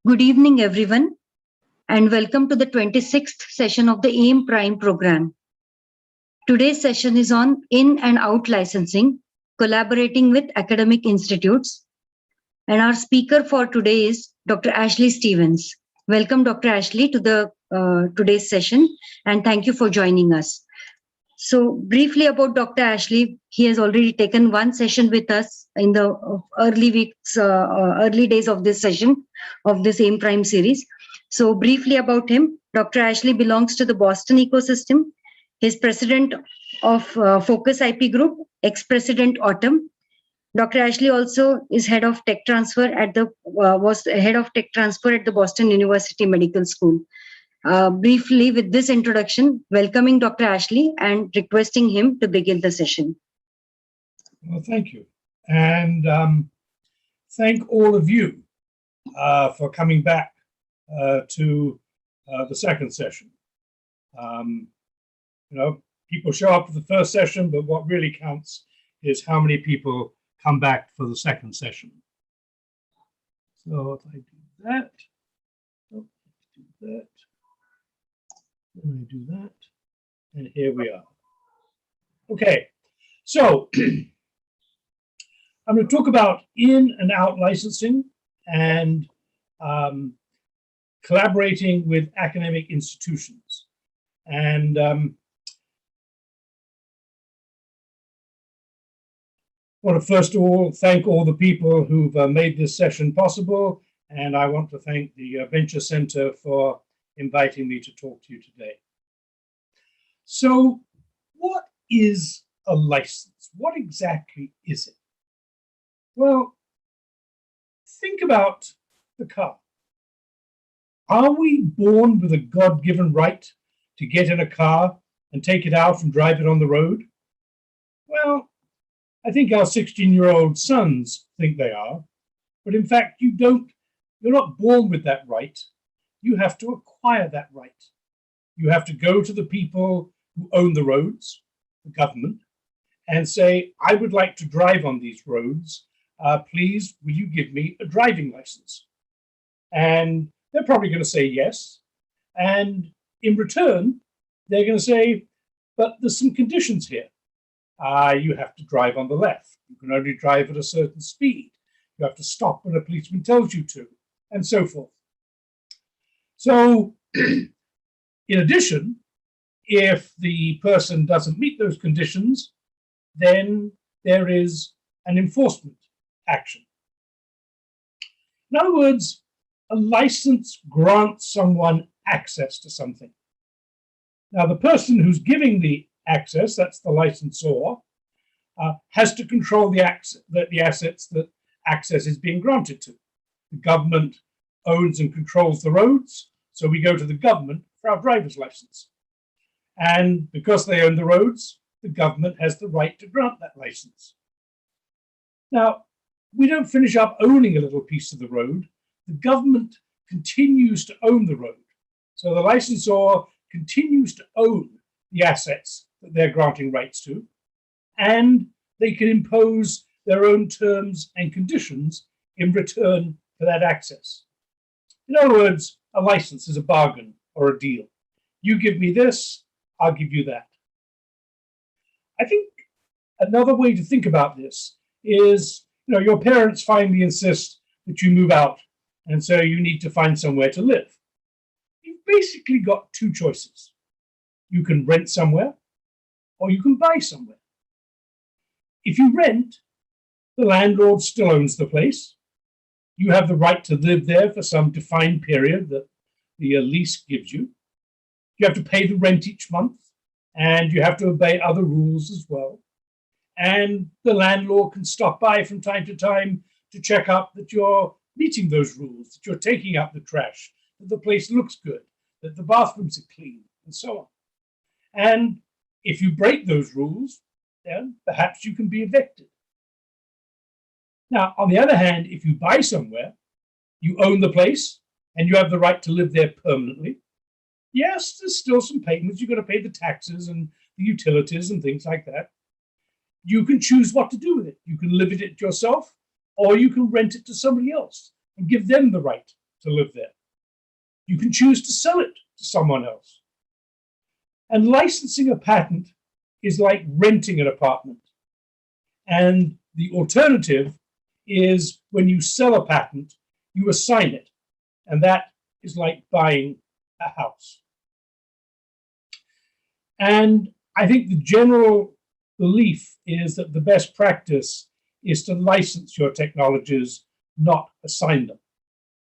Good evening, everyone, and welcome to the 26th session of the AIM Prime program. Today's session is on in and out licensing, collaborating with academic institutes. And our speaker for today is Dr. Ashley Stevens. Welcome, Dr. Ashley, to the today's session, and thank you for joining us. So briefly about Dr. Ashley, he has already taken one session with us in the early days of this session of this AIM Prime series. So briefly about him, Dr. Ashley belongs to the Boston ecosystem. He's president of Focus IP Group, ex-president Autumn. Dr. Ashley also is head of tech transfer at the was head of tech transfer at the Boston University Medical School. Briefly, with this introduction, welcoming Dr. Ashley and requesting him to begin the session. Well, thank you. And thank all of you for coming back to the second session. People show up for the first session, but what really counts is how many people come back for the second session. So if I do that, let me do that, and here we are. Okay, so I'm going to talk about in and out licensing and collaborating with academic institutions. And I want to first of all thank all the people who've made this session possible, and I want to thank the Venture Center for inviting me to talk to you today. So what is a license? What exactly is it? Well, think about the car. Are we born with a God-given right to get in a car and take it out and drive it on the road? Well, I think our 16-year-old sons think they are, but in fact, you're not born with that right. You have to acquire that right. You have to go to the people who own the roads, the government, and say, I would like to drive on these roads. Please, will you give me a driving license? And they're probably going to say yes. And in return, they're going to say, but there's some conditions here. You have to drive on the left. You can only drive at a certain speed. You have to stop when a policeman tells you to, and so forth. So, in addition, if the person doesn't meet those conditions, then there is an enforcement action. In other words, a license grants someone access to something. Now, the person who's giving the access, that's the licensor, has to control the assets that access is being granted to. The government owns and controls the roads, so we go to the government for our driver's license. And because they own the roads, the government has the right to grant that license. Now, we don't finish up owning a little piece of the road. The government continues to own the road. So the licensor continues to own the assets that they're granting rights to, and they can impose their own terms and conditions in return for that access. In other words, a license is a bargain or a deal. You give me this, I'll give you that. I think another way to think about this is, your parents finally insist that you move out, and so you need to find somewhere to live. You've basically got two choices. You can rent somewhere, or you can buy somewhere. If you rent, the landlord still owns the place. You have the right to live there for some defined period that the lease gives you. You have to pay the rent each month, and you have to obey other rules as well. And the landlord can stop by from time to time to check up that you're meeting those rules, that you're taking out the trash, that the place looks good, that the bathrooms are clean, and so on. And if you break those rules, then perhaps you can be evicted. Now, on the other hand, if you buy somewhere, you own the place, and you have the right to live there permanently. Yes, there's still some payments. You've got to pay the taxes and the utilities and things like that. You can choose what to do with it. You can live in it yourself, or you can rent it to somebody else and give them the right to live there. You can choose to sell it to someone else. And licensing a patent is like renting an apartment. And the alternative is when you sell a patent, you assign it. And that is like buying a house. And I think the general belief is that the best practice is to license your technologies, not assign them.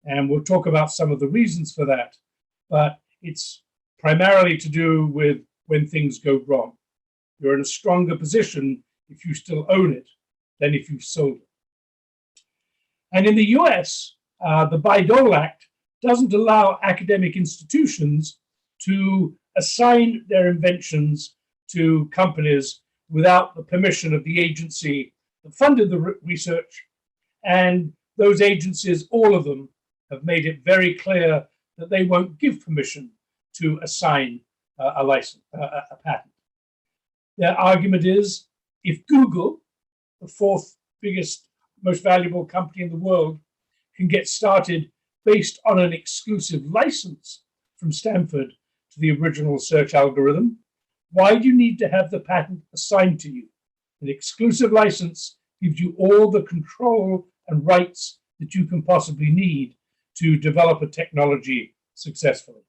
And we'll talk about some of the reasons for that, but it's primarily to do with when things go wrong. You're in a stronger position if you still own it than if you've sold it. And in the US, the Bayh-Dole Act doesn't allow academic institutions to assign their inventions to companies without the permission of the agency that funded the research. And those agencies, all of them, have made it very clear that they won't give permission to assign a license, a patent. Their argument is, if Google, the fourth biggest, most valuable company in the world, can get started based on an exclusive license from Stanford to the original search algorithm, why do you need to have the patent assigned to you? An exclusive license gives you all the control and rights that you can possibly need to develop a technology successfully.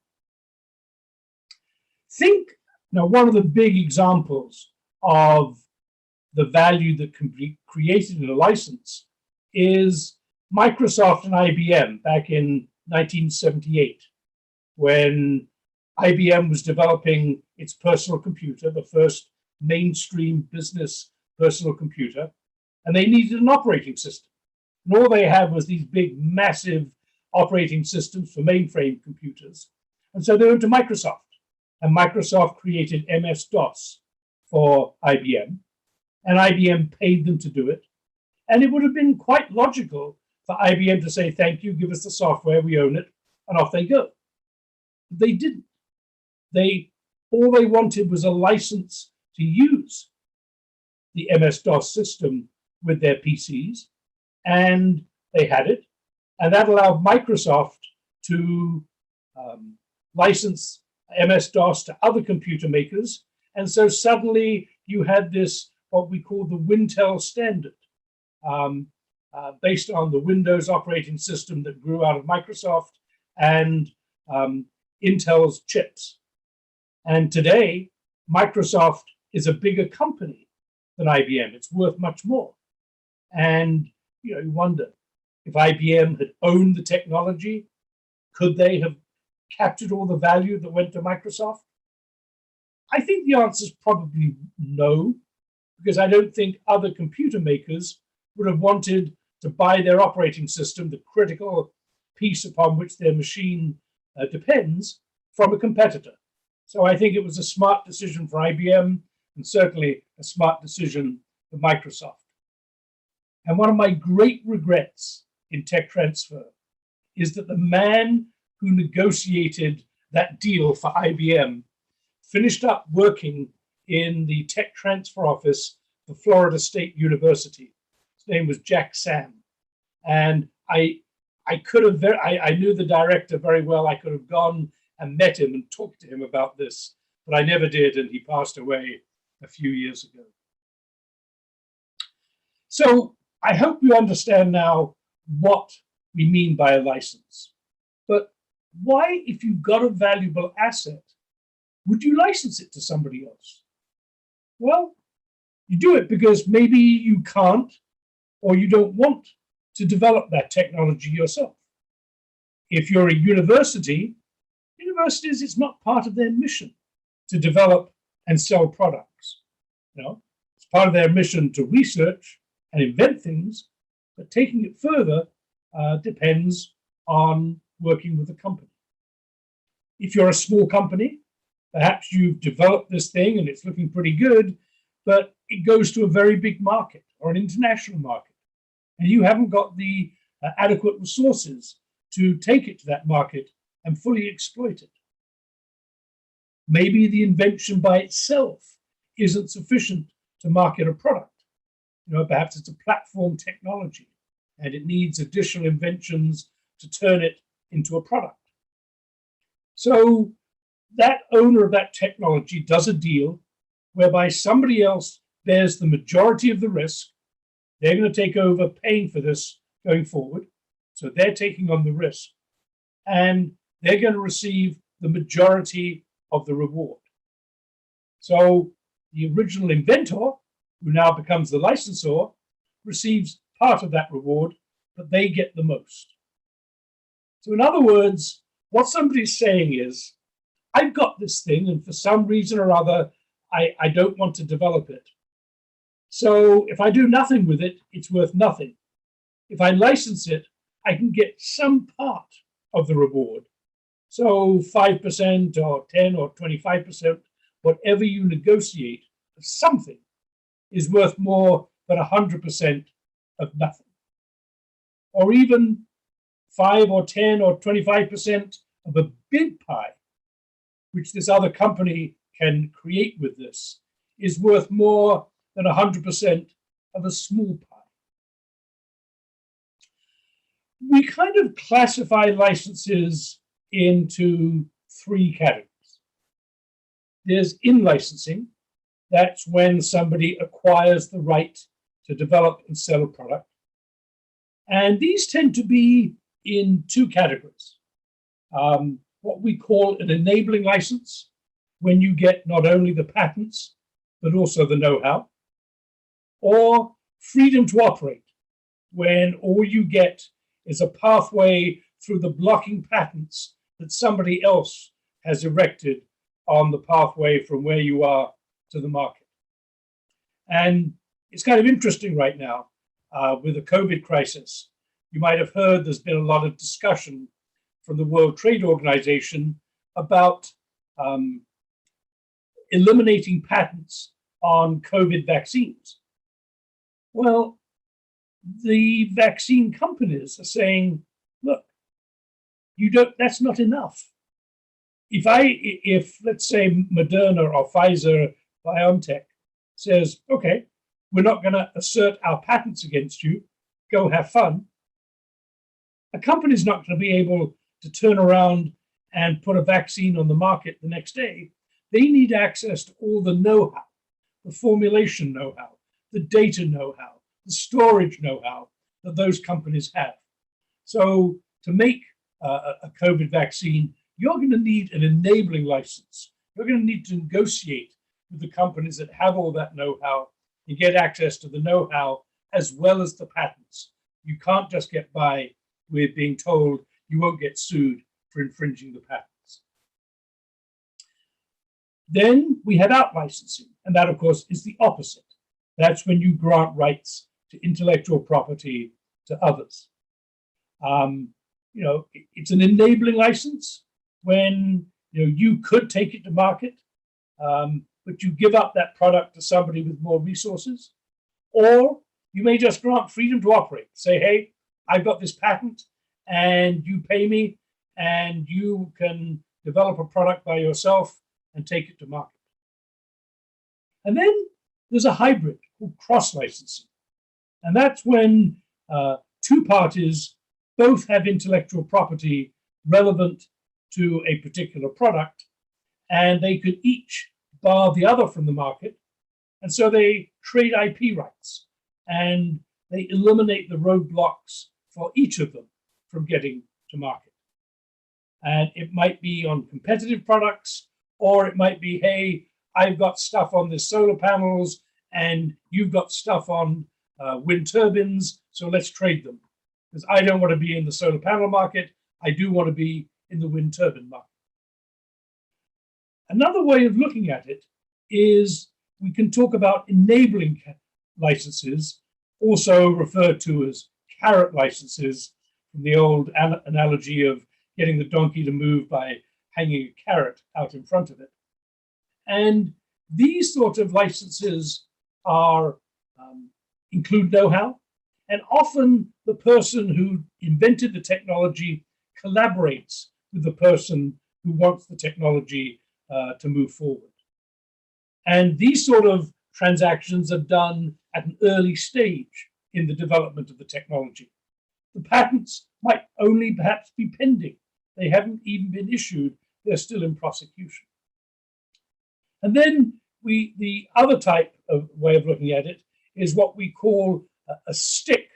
Think, now one of the big examples of the value that can be created in a license is Microsoft and IBM back in 1978, when IBM was developing its personal computer, the first mainstream business personal computer, and they needed an operating system. And all they had was these big, massive operating systems for mainframe computers. And so they went to Microsoft, and Microsoft created MS-DOS for IBM, and IBM paid them to do it. And it would have been quite logical for IBM to say, thank you, give us the software, we own it, and off they go. But they didn't. All they wanted was a license to use the MS-DOS system with their PCs, and they had it. And that allowed Microsoft to license MS-DOS to other computer makers. And so suddenly you had this, what we call the Wintel standard, based on the Windows operating system that grew out of Microsoft and Intel's chips. And today, Microsoft is a bigger company than IBM. It's worth much more. And you wonder, if IBM had owned the technology, could they have captured all the value that went to Microsoft? I think the answer is probably no, because I don't think other computer makers would have wanted to buy their operating system, the critical piece upon which their machine depends, from a competitor. So I think it was a smart decision for IBM, and certainly a smart decision for Microsoft. And one of my great regrets in tech transfer is that the man who negotiated that deal for IBM finished up working in the tech transfer office for Florida State University. His name was Jack Sam. And I knew the director very well. I could have gone and met him and talked to him about this, but I never did, and he passed away a few years ago. So I hope you understand now what we mean by a license. But why, if you've got a valuable asset, would you license it to somebody else? Well, you do it because maybe you can't or you don't want to develop that technology yourself. If you're a universities, it's not part of their mission to develop and sell products. It's part of their mission to research and invent things, but taking it further depends on working with a company. If you're a small company, perhaps you've developed this thing and it's looking pretty good, but it goes to a very big market or an international market, and you haven't got the adequate resources to take it to that market and fully exploit it. Maybe the invention by itself isn't sufficient to market a product. Perhaps it's a platform technology and it needs additional inventions to turn it into a product. So that owner of that technology does a deal whereby somebody else bears the majority of the risk. They're going to take over paying for this going forward. So they're taking on the risk, and they're going to receive the majority of the reward. So the original inventor, who now becomes the licensor, receives part of that reward, but they get the most. So in other words, what somebody's saying is, I've got this thing, and for some reason or other, I don't want to develop it. So if I do nothing with it, it's worth nothing. If I license it, I can get some part of the reward. So 5% or 10 or 25%, whatever you negotiate of something is worth more than 100% of nothing. Or even 5 or 10 or 25% of a big pie, which this other company can create with this, is worth more than 100% of a small pie. We kind of classify licenses into 3 categories. There's in-licensing. That's when somebody acquires the right to develop and sell a product. And these tend to be in 2 categories. What we call an enabling license, when you get not only the patents, but also the know-how. Or freedom to operate, when all you get is a pathway through the blocking patents that somebody else has erected on the pathway from where you are to the market. And it's kind of interesting right now with the COVID crisis. You might have heard there's been a lot of discussion from the World Trade Organization about eliminating patents on COVID vaccines. Well, the vaccine companies are saying, look, that's not enough. If let's say Moderna or Pfizer, BioNTech says, okay, we're not going to assert our patents against you, go have fun. A company's not going to be able to turn around and put a vaccine on the market the next day. They need access to all the know-how, the formulation know-how, the data know-how, the storage know-how that those companies have. So to make a COVID vaccine, you're going to need an enabling license. You're going to need to negotiate with the companies that have all that know-how and get access to the know-how as well as the patents. You can't just get by with being told you won't get sued for infringing the patents. Then we have out licensing, and that, of course, is the opposite. That's when you grant rights to intellectual property to others. It's an enabling license when you could take it to market, but you give up that product to somebody with more resources. Or you may just grant freedom to operate. Say, hey, I've got this patent, and you pay me, and you can develop a product by yourself and take it to market. And then there's a hybrid called cross-licensing. And that's when 2 parties both have intellectual property relevant to a particular product, and they could each bar the other from the market. And so they trade IP rights, and they eliminate the roadblocks for each of them from getting to market. And it might be on competitive products, or it might be, hey, I've got stuff on the solar panels, and you've got stuff on wind turbines, so let's trade them. Because I don't want to be in the solar panel market, I do want to be in the wind turbine market. Another way of looking at it is we can talk about enabling licenses, also referred to as carrot licenses, from the old analogy of getting the donkey to move by hanging a carrot out in front of it. And these sort of licenses are include know-how, and often the person who invented the technology collaborates with the person who wants the technology to move forward. And these sort of transactions are done at an early stage in the development of the technology. The patents might only perhaps be pending they haven't even been issued, they're still in prosecution. And then the other type of way of looking at it is what we call a stick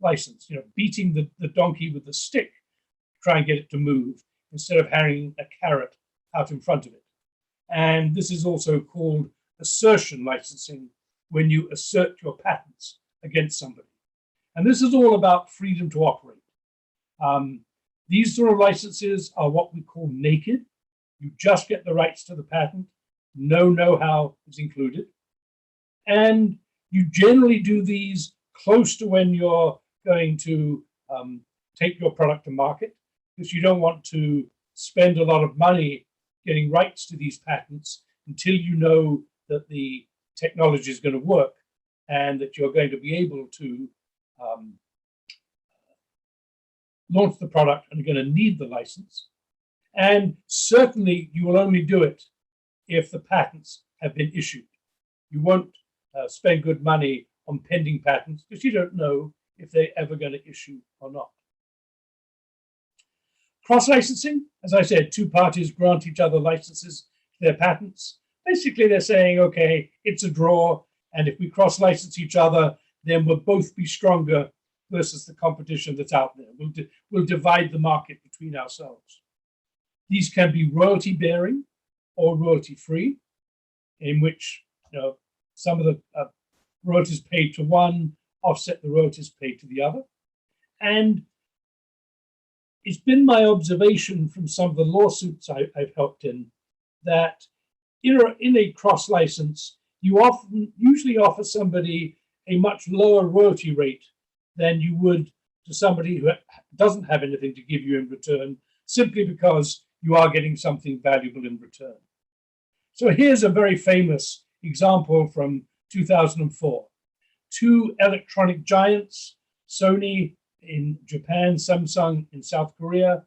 license, beating the donkey with the stick, try and get it to move, instead of hanging a carrot out in front of it. And this is also called assertion licensing, when you assert your patents against somebody. And this is all about freedom to operate. These sort of licenses are what we call naked. You just get the rights to the patent. No know-how is included. And you generally do these close to when you're going to take your product to market, because you don't want to spend a lot of money getting rights to these patents until you know that the technology is going to work and that you're going to be able to launch the product and you're going to need the license. And certainly you will only do it if the patents have been issued. You won't spend good money on pending patents because you don't know if they're ever going to issue or not. Cross-licensing, as I said, two parties grant each other licenses to their patents. Basically, they're saying, okay, it's a draw, and if we cross-license each other, then we'll both be stronger versus the competition that's out there. We'll divide the market between ourselves. These can be royalty-bearing or royalty-free, in which some of the royalties paid to one offset the royalties paid to the other. And it's been my observation from some of the lawsuits I've helped in that in a cross license, you usually offer somebody a much lower royalty rate than you would to somebody who doesn't have anything to give you in return, simply because you are getting something valuable in return. So here's a very famous example from 2004. Two electronic giants, Sony in Japan, Samsung in South Korea,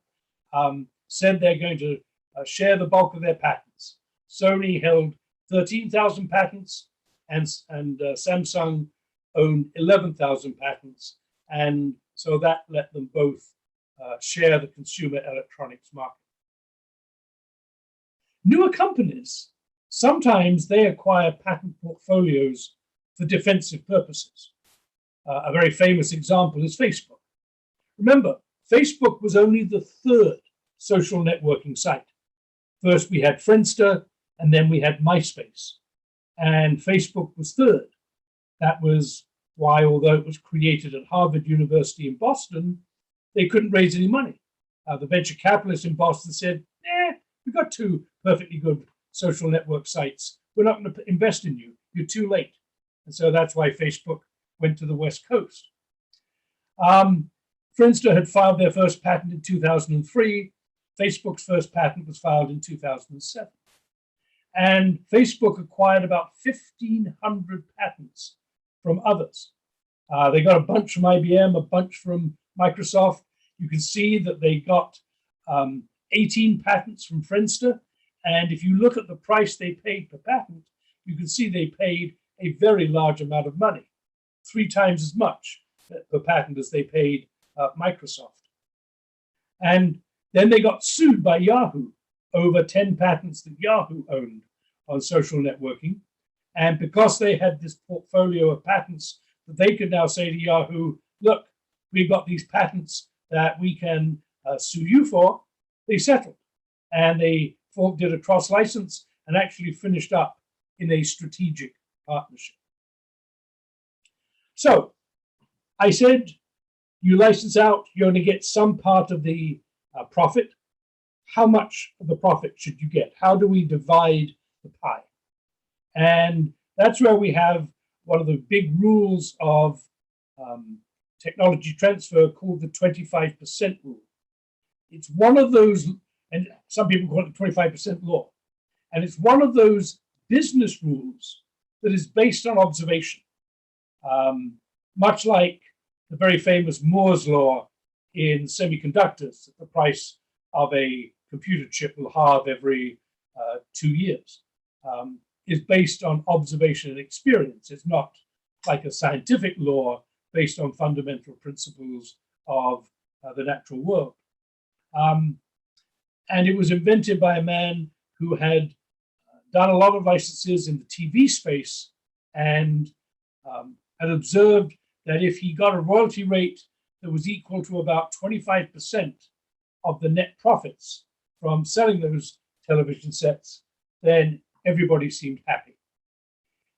said they're going to share the bulk of their patents. Sony held 13,000 patents and Samsung owned 11,000 patents. And so that let them both share the consumer electronics market. Newer companies, sometimes they acquire patent portfolios for defensive purposes. A very famous example is Facebook. Remember, Facebook was only the third social networking site. First, we had Friendster, and then we had MySpace. And Facebook was third. That was why, although it was created at Harvard University in Boston, they couldn't raise any money. The venture capitalists in Boston said, we've got two perfectly good social network sites. We're not going to invest in you. You're too late. And so that's why Facebook went to the West Coast. Friendster had filed their first patent in 2003. Facebook's first patent was filed in 2007. And Facebook acquired about 1,500 patents from others. They got a bunch from IBM, a bunch from Microsoft. You can see that they got 18 patents from Friendster. And if you look at the price they paid per patent, you can see they paid a very large amount of money, 3 times as much per patent as they paid Microsoft. And then they got sued by Yahoo over 10 patents that Yahoo owned on social networking. And because they had this portfolio of patents that they could now say to Yahoo, look, we've got these patents that we can sue you for, they settled. And they did a cross license and actually finished up in a strategic partnership. So I said, you license out, you only get some part of the profit. How much of the profit should you get? How do we divide the pie? And that's where we have one of the big rules of technology transfer called the 25% rule. It's one of those, and some people call it the 25% law. And it's one of those business rules that is based on observation. Much like the very famous Moore's law in semiconductors, that the price of a computer chip will halve every 2 years, is based on observation and experience. It's not like a scientific law based on fundamental principles of the natural world. And it was invented by a man who had done a lot of licenses in the TV space and had observed that if he got a royalty rate that was equal to about 25% of the net profits from selling those television sets, then everybody seemed happy.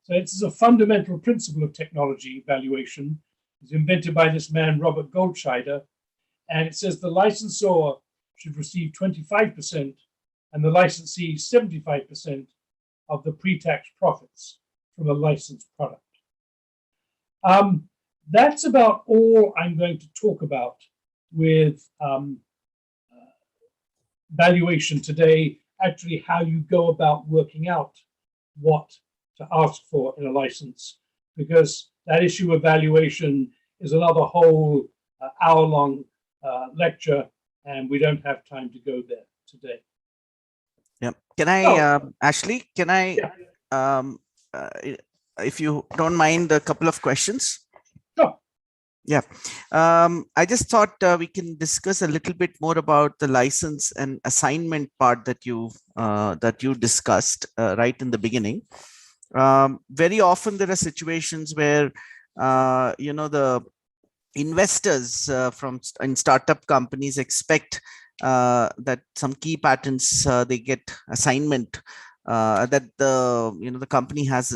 So this is a fundamental principle of technology valuation. It was invented by this man, Robert Goldscheider, and it says the licensor should receive 25% and the licensee 75% of the pre-tax profits from a licensed product. That's about all I'm going to talk about with valuation today, actually how you go about working out what to ask for in a license, because that issue of valuation is another whole hour-long lecture, and we don't have time to go there today. Yeah. Can I, Ashley, can I, if you don't mind, a couple of questions? Sure. Yeah. I just thought we can discuss a little bit more about the license and assignment part that you discussed right in the beginning. Very often there are situations where, the investors in startup companies expect that some key patents they get assignment, that the company has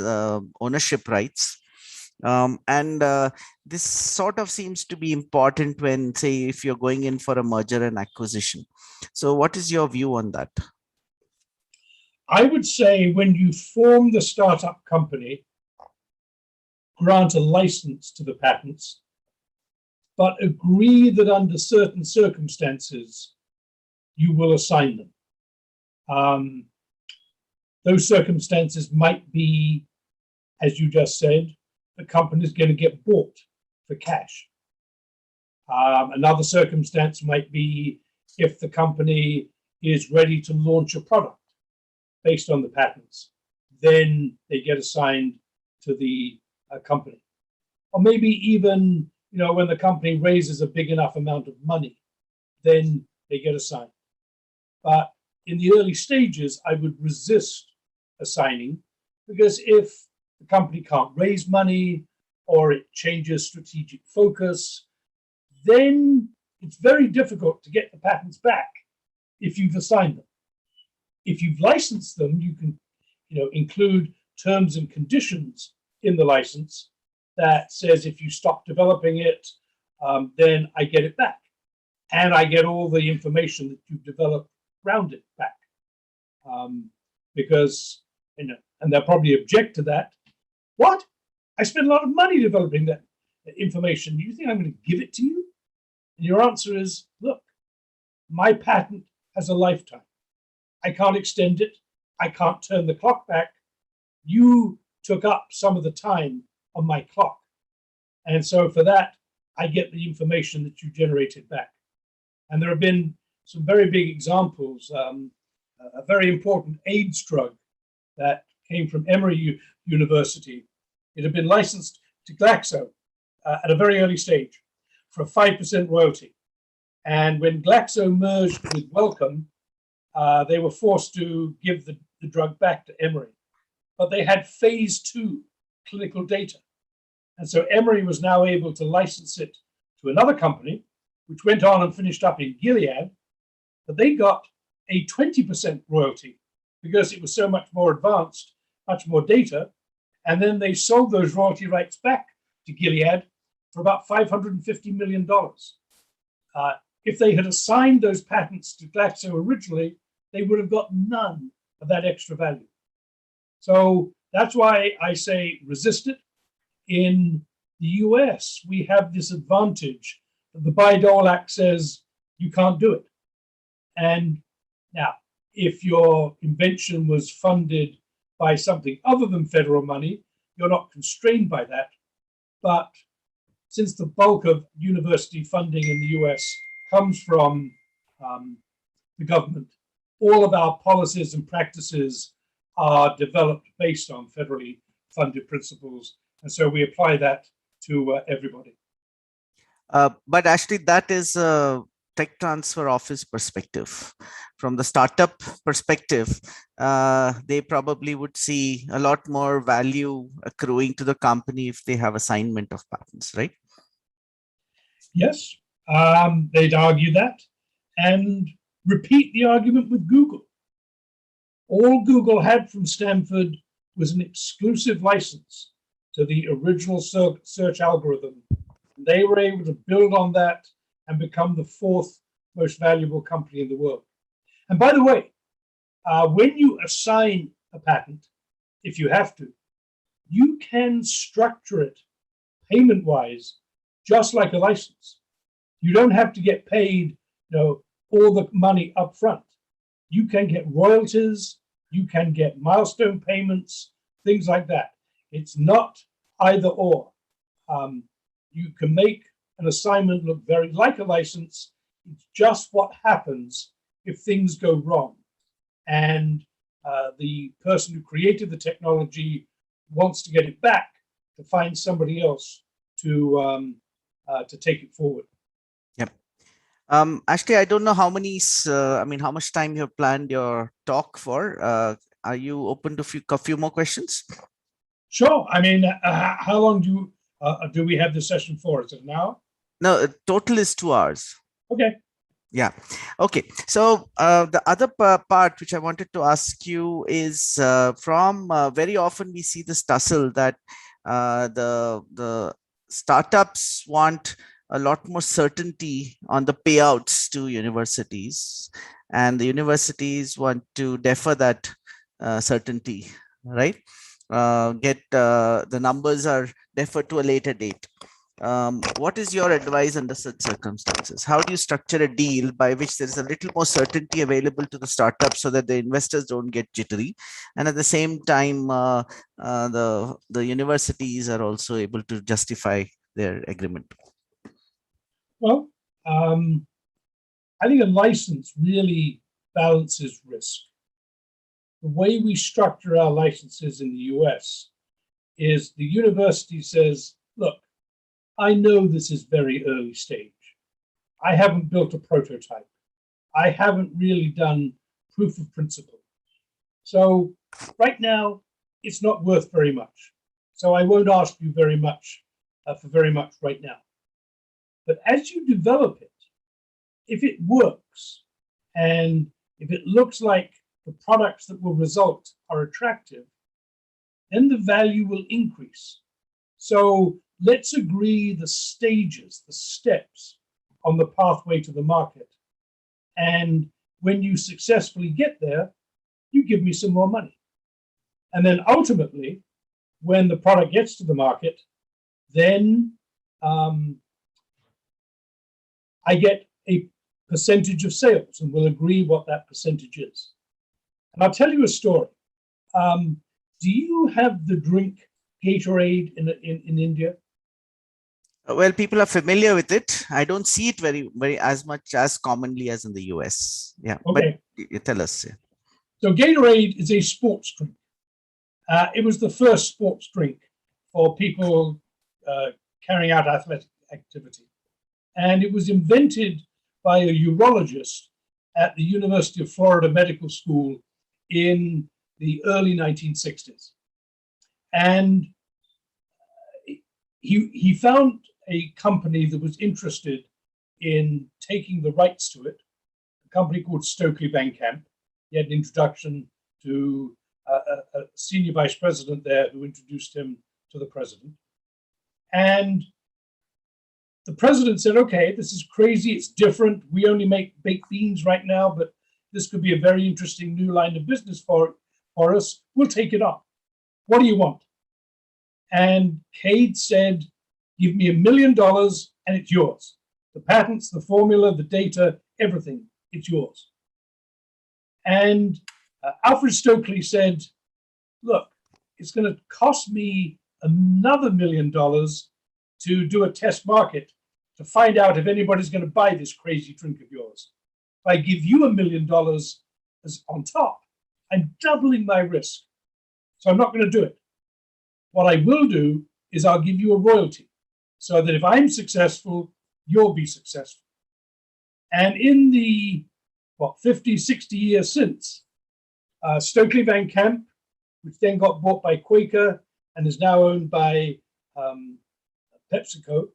ownership rights, and this sort of seems to be important when, say, if you're going in for a merger and acquisition. So what is your view on that? I would say when you form the startup company, grant a license to the patents, but agree that under certain circumstances, you will assign them. Those circumstances might be, as you just said, the company is going to get bought for cash. Another circumstance might be if the company is ready to launch a product based on the patents, then they get assigned to the company. Or maybe even, when the company raises a big enough amount of money, then they get assigned. But in the early stages, I would resist assigning, because if the company can't raise money or it changes strategic focus, then it's very difficult to get the patents back if you've assigned them. If you've licensed them, you can include terms and conditions in the license that says if you stop developing it, then I get it back. And I get all the information that you've developed around it back. Because, and they'll probably object to that. What? I spent a lot of money developing that information. You think I'm going to give it to you? And your answer is, look, my patent has a lifetime. I can't extend it. I can't turn the clock back. You took up some of the time on my clock. And so for that, I get the information that you generated back. And there have been some very big examples. A very important AIDS drug that came from Emory University. It had been licensed to Glaxo at a very early stage for a 5% royalty. And when Glaxo merged with Wellcome, they were forced to give the drug back to Emory. But they had phase 2 clinical data. And so Emory was now able to license it to another company, which went on and finished up in Gilead. But they got a 20% royalty because it was so much more advanced, much more data. And then they sold those royalty rights back to Gilead for about $550 million. If they had assigned those patents to Glaxo originally, they would have got none of that extra value. So that's why I say resist it. In the US, we have this advantage that the Bayh-Dole Act says you can't do it. And now, if your invention was funded by something other than federal money, you're not constrained by that. But since the bulk of university funding in the US comes from the government, all of our policies and practices are developed based on federally funded principles. And so we apply that to everybody. But actually, that is tech transfer office perspective. From the startup perspective, they probably would see a lot more value accruing to the company if they have assignment of patents, right? Yes, they'd argue that and repeat the argument with Google. All Google had from Stanford was an exclusive license to the original search algorithm. They were able to build on that and become the fourth most valuable company in the world. And by the way, when you assign a patent, if you have to, you can structure it payment-wise just like a license. You don't have to get paid, all the money up front. You can get royalties, you can get milestone payments, things like that. It's not either or. You can make an assignment look very like a license. It's just what happens if things go wrong. And the person who created the technology wants to get it back to find somebody else to take it forward. Yep. Ashley, I don't know how how much time you have planned your talk for. Are you open to a few more questions? Sure. How long do we have this session for? Is it an hour? No, total is 2 hours. Okay. Yeah. Okay. So the other part which I wanted to ask you is from very often we see this tussle that the startups want a lot more certainty on the payouts to universities, and the universities want to defer that certainty, right? The numbers are deferred to a later date. What is your advice under such circumstances? How do you structure a deal by which there is a little more certainty available to the startup so that the investors don't get jittery, and at the same time the universities are also able to justify their agreement? Well, I think a license really balances risk. The way we structure our licenses in the US is the university says, look, I know this is very early stage. I haven't built a prototype. I haven't really done proof of principle. So right now, it's not worth very much. So I won't ask you very much for very much right now. But as you develop it, if it works and if it looks like the products that will result are attractive, then the value will increase. So let's agree the stages, the steps on the pathway to the market. And when you successfully get there, you give me some more money. And then ultimately, when the product gets to the market, then I get a percentage of sales, and we'll agree what that percentage is. And I'll tell you a story. Do you have the drink Gatorade in India? Well, people are familiar with it. I don't see it very as much as commonly as in the US. Yeah, okay. But you tell us. Yeah. So Gatorade is a sports drink. It was the first sports drink for people carrying out athletic activity. And it was invented by a urologist at the University of Florida Medical School in the early 1960s. And he found a company that was interested in taking the rights to it, a company called Stokely Van-Camp. He had an introduction to a senior vice president there who introduced him to the president. And the president said, okay, this is crazy, it's different. We only make baked beans right now, but this could be a very interesting new line of business for us. We'll take it on. What do you want? And Cade said, give me $1 million and it's yours. The patents, the formula, the data, everything, it's yours. And Alfred Stokely said, look, it's going to cost me another $1 million to do a test market to find out if anybody's going to buy this crazy drink of yours. If I give you $1 million as on top, I'm doubling my risk. So I'm not going to do it. What I will do is I'll give you a royalty so that if I'm successful, you'll be successful. And in the, 50, 60 years since, Stokely Van Camp, which then got bought by Quaker and is now owned by PepsiCo,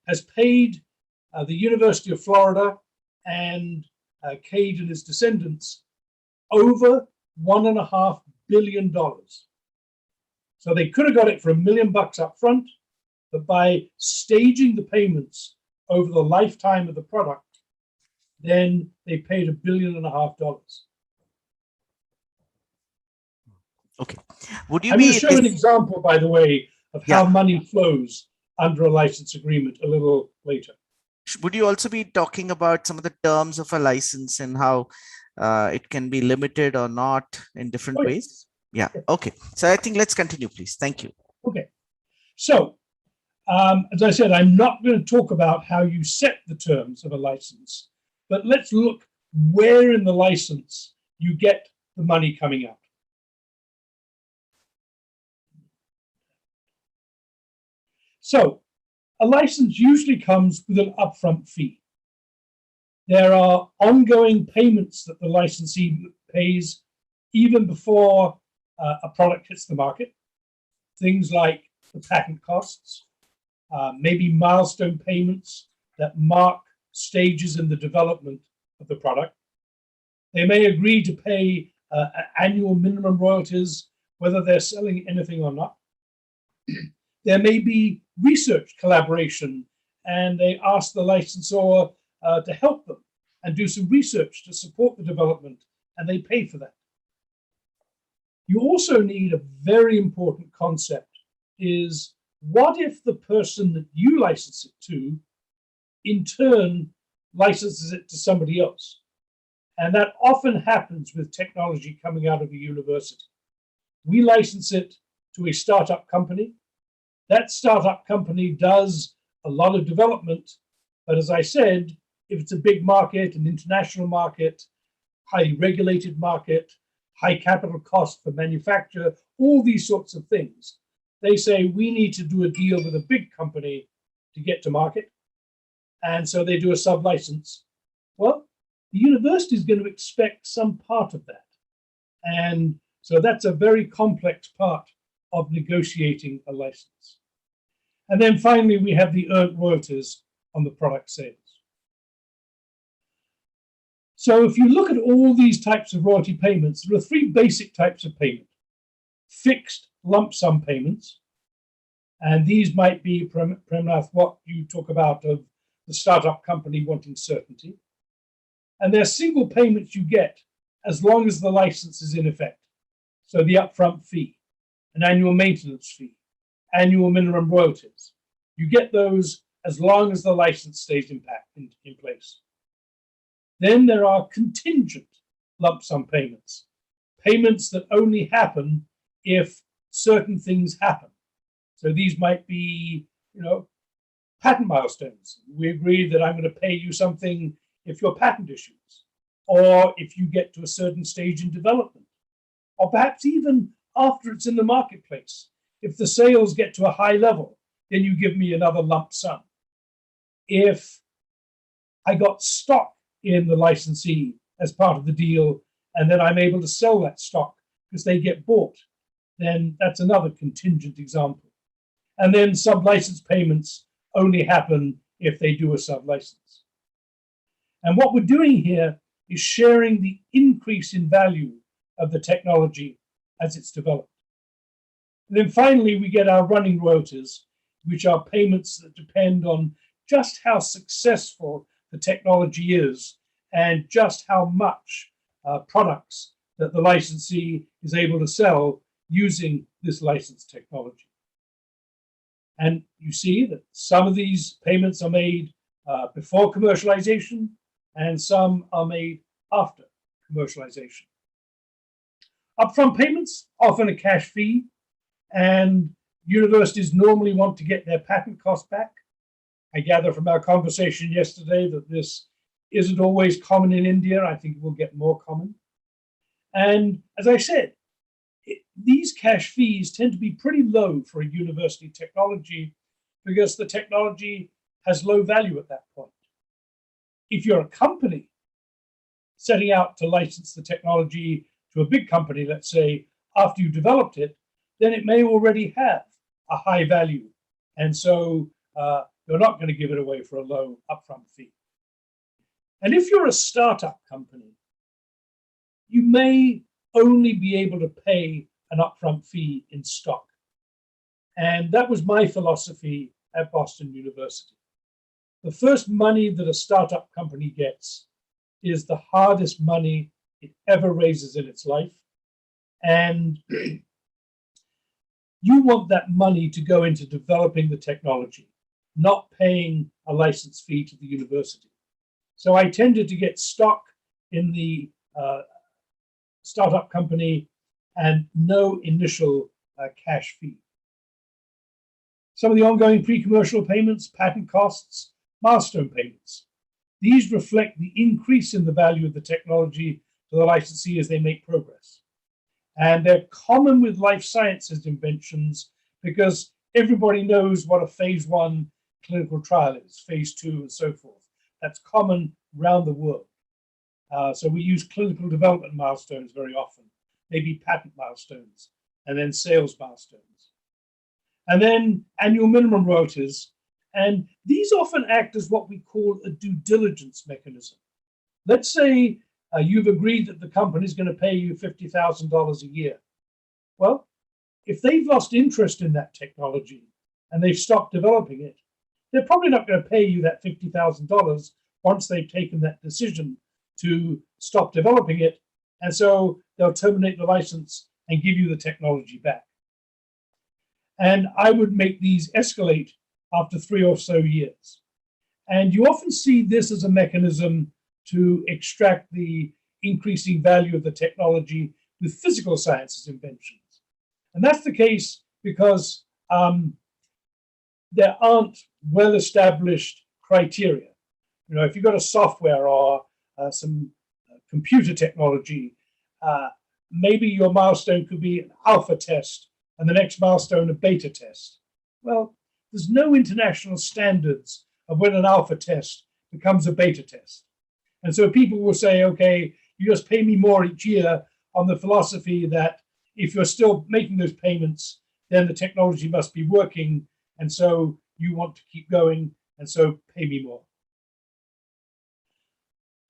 has paid the University of Florida and Cade and his descendants over $1.5 billion. So they could have got it for $1 million up front, but by staging the payments over the lifetime of the product, then they paid $1.5 billion. Okay. Would you I'm be going to show an example, by the way, of how Yeah. money flows under a license agreement a little later. Would you also be talking about some of the terms of a license and how it can be limited or not in different Oh, yeah. ways? Yeah. Okay. So I think let's continue, please. Thank you. Okay. So, as I said, I'm not going to talk about how you set the terms of a license, but let's look where in the license you get the money coming out. So, a license usually comes with an upfront fee. There are ongoing payments that the licensee pays even before a product hits the market. Things like the patent costs, maybe milestone payments that mark stages in the development of the product. They may agree to pay annual minimum royalties, whether they're selling anything or not. There may be research collaboration, and they ask the licensor to help them and do some research to support the development, and they pay for that. You also need a very important concept is, what if the person that you license it to in turn licenses it to somebody else? And that often happens with technology coming out of a university. We license it to a startup company. That startup company does a lot of development, but as I said, if it's a big market, an international market, highly regulated market, high capital cost for manufacture, all these sorts of things, they say we need to do a deal with a big company to get to market. And so they do a sub-license. Well, the university is going to expect some part of that. And so that's a very complex part of negotiating a license. And then finally, we have the earned royalties on the product sales. So if you look at all these types of royalty payments, there are three basic types of payment. Fixed lump sum payments, and these might be, Premnath, what you talk about of the startup company wanting certainty. And they're single payments you get as long as the license is in effect. So the upfront fee, an annual maintenance fee, annual minimum royalties. You get those as long as the license stays in place. Then there are contingent lump sum payments, payments that only happen if certain things happen. So these might be, patent milestones. We agree that I'm going to pay you something if your patent issues, or if you get to a certain stage in development, or perhaps even after it's in the marketplace. If the sales get to a high level, then you give me another lump sum. If I got stock in the licensee as part of the deal, and then I'm able to sell that stock because they get bought, then that's another contingent example. And then sub-license payments only happen if they do a sub-license. And what we're doing here is sharing the increase in value of the technology as it's developed. And then finally, we get our running royalties, which are payments that depend on just how successful the technology is and just how much products that the licensee is able to sell using this licensed technology. And you see that some of these payments are made before commercialization and some are made after commercialization. Upfront payments, often a cash fee, and universities normally want to get their patent costs back. I gather from our conversation yesterday that this isn't always common in India. I think it will get more common. And as I said, these cash fees tend to be pretty low for a university technology because the technology has low value at that point. if you're a company setting out to license the technology to a big company, let's say, after you've developed it, then it may already have a high value. And so you're not going to give it away for a low upfront fee. And if you're a startup company, you may only be able to pay an upfront fee in stock. And that was my philosophy at Boston University. The first money that a startup company gets is the hardest money it ever raises in its life. And you want that money to go into developing the technology, not paying a license fee to the university. So I tended to get stock in the startup company and no initial cash fee. Some of the ongoing pre-commercial payments, patent costs, milestone payments. These reflect the increase in the value of the technology to the licensee as they make progress. And they're common with life sciences inventions because everybody knows what a phase 1 clinical trial is, phase 2 and so forth. That's common around the world. So we use clinical development milestones very often, maybe patent milestones, and then sales milestones. And then annual minimum royalties. And these often act as what we call a due diligence mechanism. Let's say you've agreed that the company is going to pay you $50,000 a year. Well, if they've lost interest in that technology and they've stopped developing it, they're probably not going to pay you that $50,000 once they've taken that decision to stop developing it. And so they'll terminate the license and give you the technology back. And I would make these escalate after 3 or so years. And you often see this as a mechanism to extract the increasing value of the technology with physical sciences inventions. And that's the case because there aren't well-established criteria. You know, if you've got a software or some computer technology, maybe your milestone could be an alpha test and the next milestone a beta test. Well, there's no international standards of when an alpha test becomes a beta test. And so people will say, okay, you just pay me more each year on the philosophy that if you're still making those payments, then the technology must be working. And so you want to keep going, and so pay me more.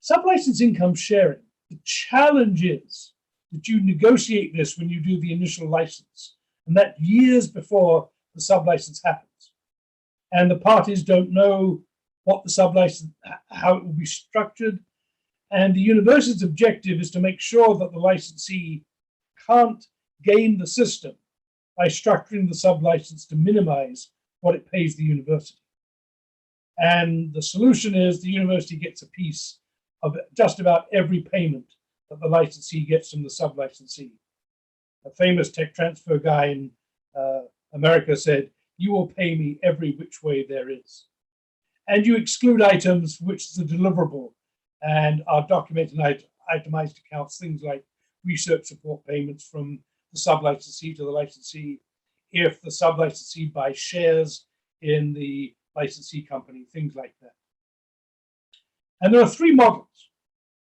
Sublicense income sharing. The challenge is that you negotiate this when you do the initial license, and that years before the sublicense happens. And the parties don't know what the sublicense, how it will be structured. And the university's objective is to make sure that the licensee can't game the system by structuring the sublicense to minimize what it pays the university. And the solution is the university gets a piece of just about every payment that the licensee gets from the sublicensee. A famous tech transfer guy in America said, "You will pay me every which way there is." And you exclude items which is a deliverable and are documented in itemized accounts, things like research support payments from the sublicensee to the licensee, if the sublicensee buys shares in the licensee company, things like that. And there are 3 models.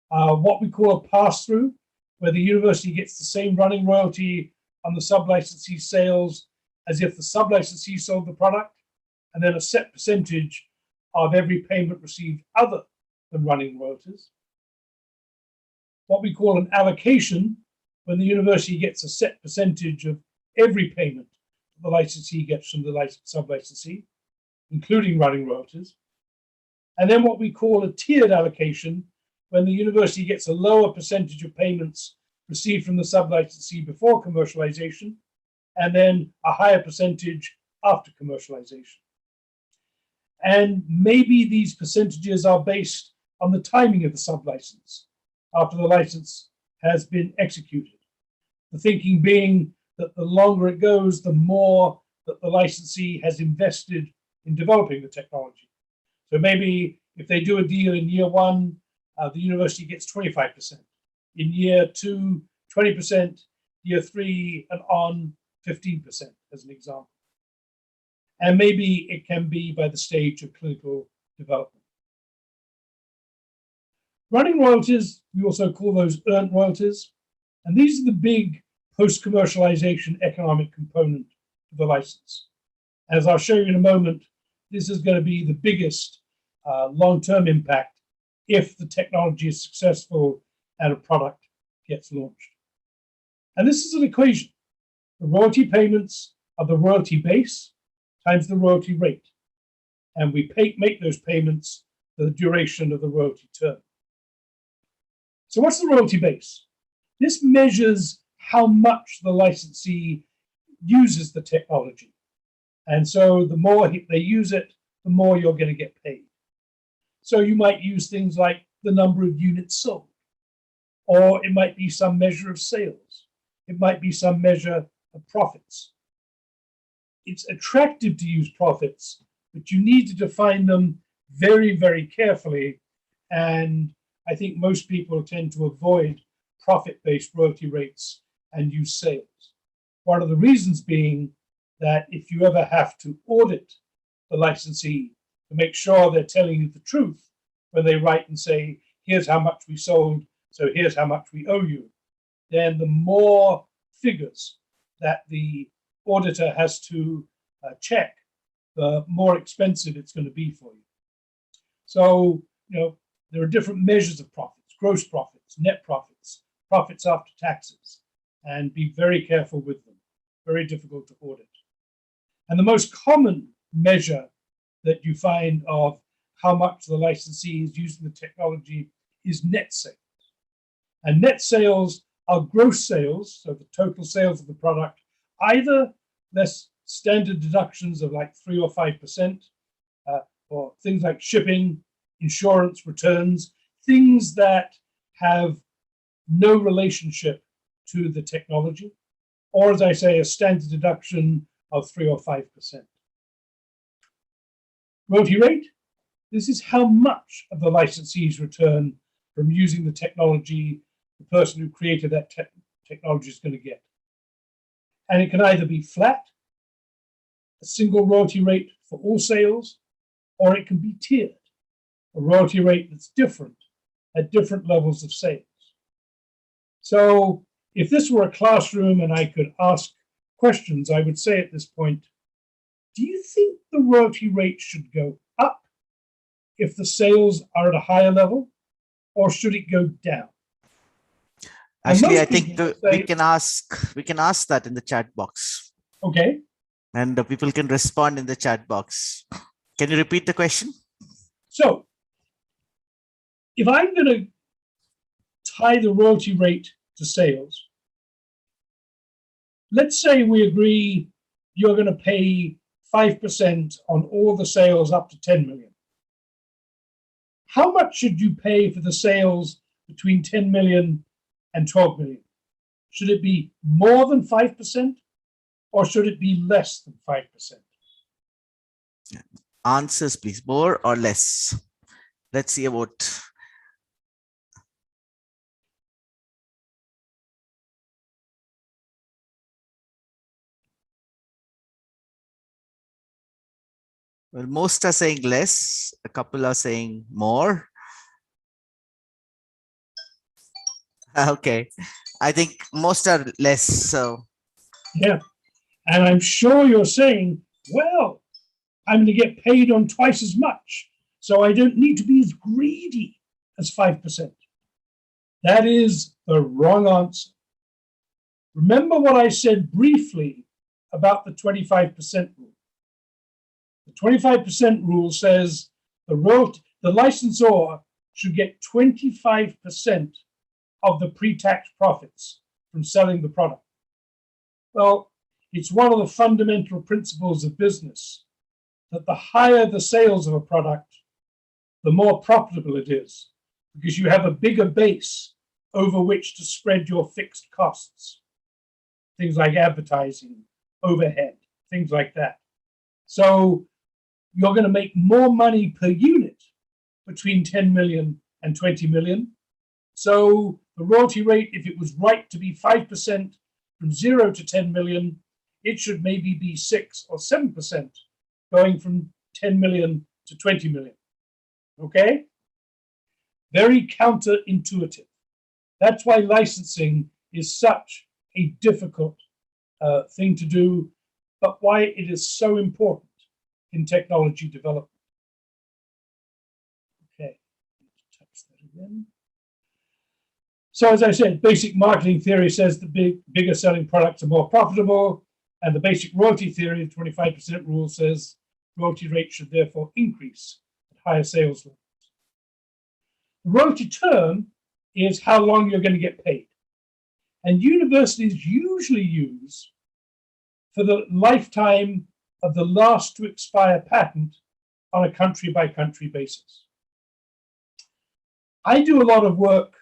What we call a pass-through, where the university gets the same running royalty on the sublicensee sales as if the sublicensee sold the product, and then a set percentage of every payment received other than running royalties. What we call an allocation, when the university gets a set percentage of every payment the licensee gets from the sublicensee, including running royalties. And then what we call a tiered allocation, when the university gets a lower percentage of payments received from the sublicensee before commercialization, and then a higher percentage after commercialization. And maybe these percentages are based on the timing of the sublicense after the license has been executed. The thinking being that the longer it goes, the more that the licensee has invested in developing the technology. So maybe if they do a deal in year 1, the university gets 25%. In year 2, 20%, year 3 and on 15% as an example. And maybe it can be by the stage of clinical development. Running royalties, we also call those earned royalties. And these are the big post-commercialization economic component of the license. As I'll show you in a moment, this is going to be the biggest long-term impact if the technology is successful and a product gets launched. And this is an equation. The royalty payments are the royalty base times the royalty rate. And we make those payments for the duration of the royalty term. So what's the royalty base? This measures how much the licensee uses the technology. And so the more they use it, the more you're going to get paid. So you might use things like the number of units sold, or it might be some measure of sales. It might be some measure of profits. It's attractive to use profits, but you need to define them very, very carefully. And I think most people tend to avoid profit-based royalty rates and use sales. One of the reasons being that if you ever have to audit the licensee to make sure they're telling you the truth when they write and say, here's how much we sold, so here's how much we owe you, then the more figures that the auditor has to check, the more expensive it's going to be for you. So, there are different measures of profits, gross profits, net profits, profits after taxes, and be very careful with them. Very difficult to audit. And the most common measure that you find of how much the licensee is using the technology is net sales. And net sales are gross sales, so the total sales of the product, either less standard deductions of like 3 or 5%, or things like shipping, insurance, returns, things that have no relationship to the technology, or as I say, a standard deduction of 3 or 5%. Royalty rate, this is how much of the licensee's return from using the technology the person who created that technology is going to get. And it can either be flat, a single royalty rate for all sales, or it can be tiered, a royalty rate that's different at different levels of sales. So if this were a classroom and I could ask questions, I would say at this point, do you think the royalty rate should go up if the sales are at a higher level, or should it go down? Actually, I think we can ask that in the chat box. Okay. And people can respond in the chat box. Can you repeat the question? So if I'm going to tie the royalty rate to sales, let's say we agree you're going to pay 5% on all the sales up to 10 million. How much should you pay for the sales between 10 million and 12 million? Should it be more than 5%, or should it be less than 5%? Answers, please. More or less? Let's see about. Well, most are saying less. A couple are saying more. Okay. I think most are less. So. Yeah. And I'm sure you're saying, well, I'm going to get paid on twice as much, so I don't need to be as greedy as 5%. That is the wrong answer. Remember what I said briefly about the 25% rule. The 25% rule says the licensor should get 25% of the pre-tax profits from selling the product. Well, it's one of the fundamental principles of business that the higher the sales of a product, the more profitable it is, because you have a bigger base over which to spread your fixed costs. Things like advertising, overhead, things like that. So you're going to make more money per unit between 10 million and 20 million. So the royalty rate, if it was right to be 5% from 0 to 10 million, it should maybe be 6 or 7%, going from 10 million to 20 million. Okay? very counterintuitive. That's why licensing is such a difficult thing to do, but why it is so important in technology development. Okay, touch that again. So as I said, basic marketing theory says the bigger selling products are more profitable, and the basic royalty theory, the 25% rule, says royalty rates should therefore increase at higher sales levels. The royalty term is how long you're going to get paid. And universities usually use for the lifetime of the last to expire patent on a country-by-country basis. I do a lot of work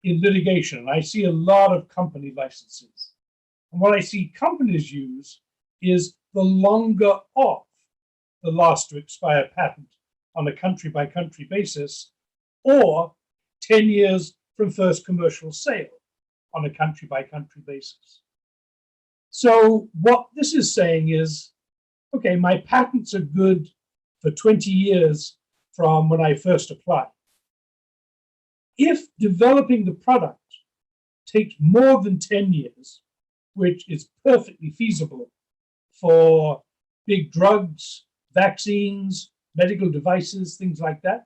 in litigation, and I see a lot of company licenses. And what I see companies use is the longer of the last to expire patent on a country-by-country basis, or 10 years from first commercial sale on a country-by-country basis. So what this is saying is, okay, my patents are good for 20 years from when I first applied. If developing the product takes more than 10 years, which is perfectly feasible for big drugs, vaccines, medical devices, things like that.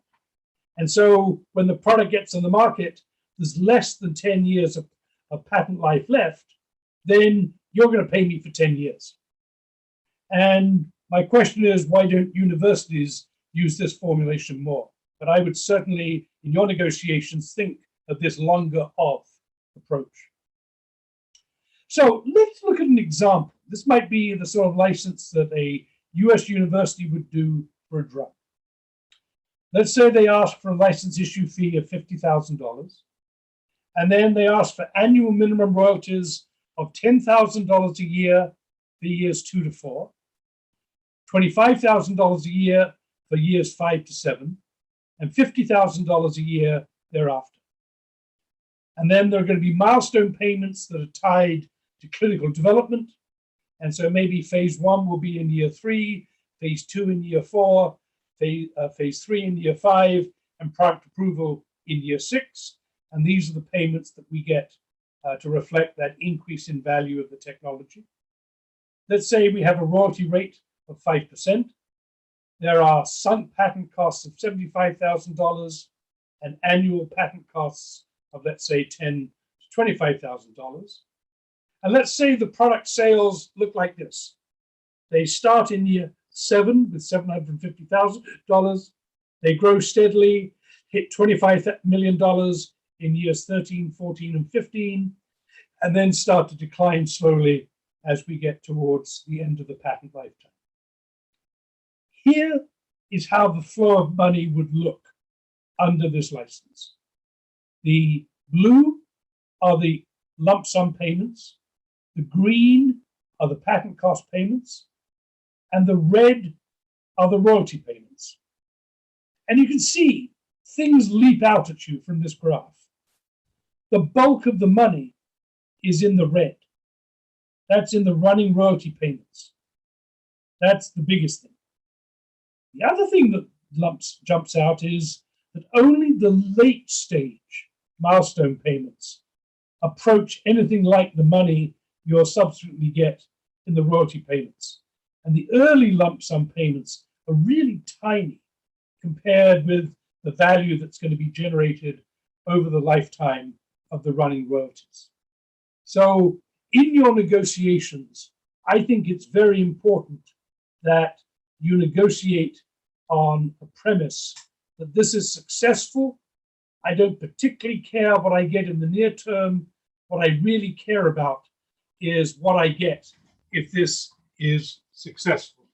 And so when the product gets on the market, there's less than 10 years of patent life left, then you're going to pay me for 10 years. And my question is, why don't universities use this formulation more? But I would certainly, in your negotiations, think of this longer of approach. So let's look at an example. This might be the sort of license that a US university would do for a drug. Let's say they ask for a license issue fee of $50,000, and then they ask for annual minimum royalties of $10,000 a year for years 2 to 4, $25,000 a year for years 5 to 7, and $50,000 a year thereafter. And then there are going to be milestone payments that are tied to clinical development. And so maybe phase 1 will be in year 3, phase 2 in year 4, phase 3 in year 5, and product approval in year 6. And these are the payments that we get to reflect that increase in value of the technology. Let's say we have a royalty rate of 5%. There are sunk patent costs of $75,000 and annual patent costs of, let's say, $10,000 to $25,000. And let's say the product sales look like this. They start in year 7 with $750,000. They grow steadily, hit $25 million in years 13, 14, and 15, and then start to decline slowly as we get towards the end of the patent lifetime. Here is how the flow of money would look under this license. The blue are the lump sum payments, the green are the patent cost payments, and the red are the royalty payments. And you can see things leap out at you from this graph. The bulk of the money is in the red. That's in the running royalty payments. That's the biggest thing. The other thing that jumps out is that only the late stage milestone payments approach anything like the money you'll subsequently get in the royalty payments. And the early lump sum payments are really tiny compared with the value that's going to be generated over the lifetime of the running royalties. So in your negotiations, I think it's very important that you negotiate on a premise that this is successful. I don't particularly care what I get in the near term. What I really care about is what I get if this is successful.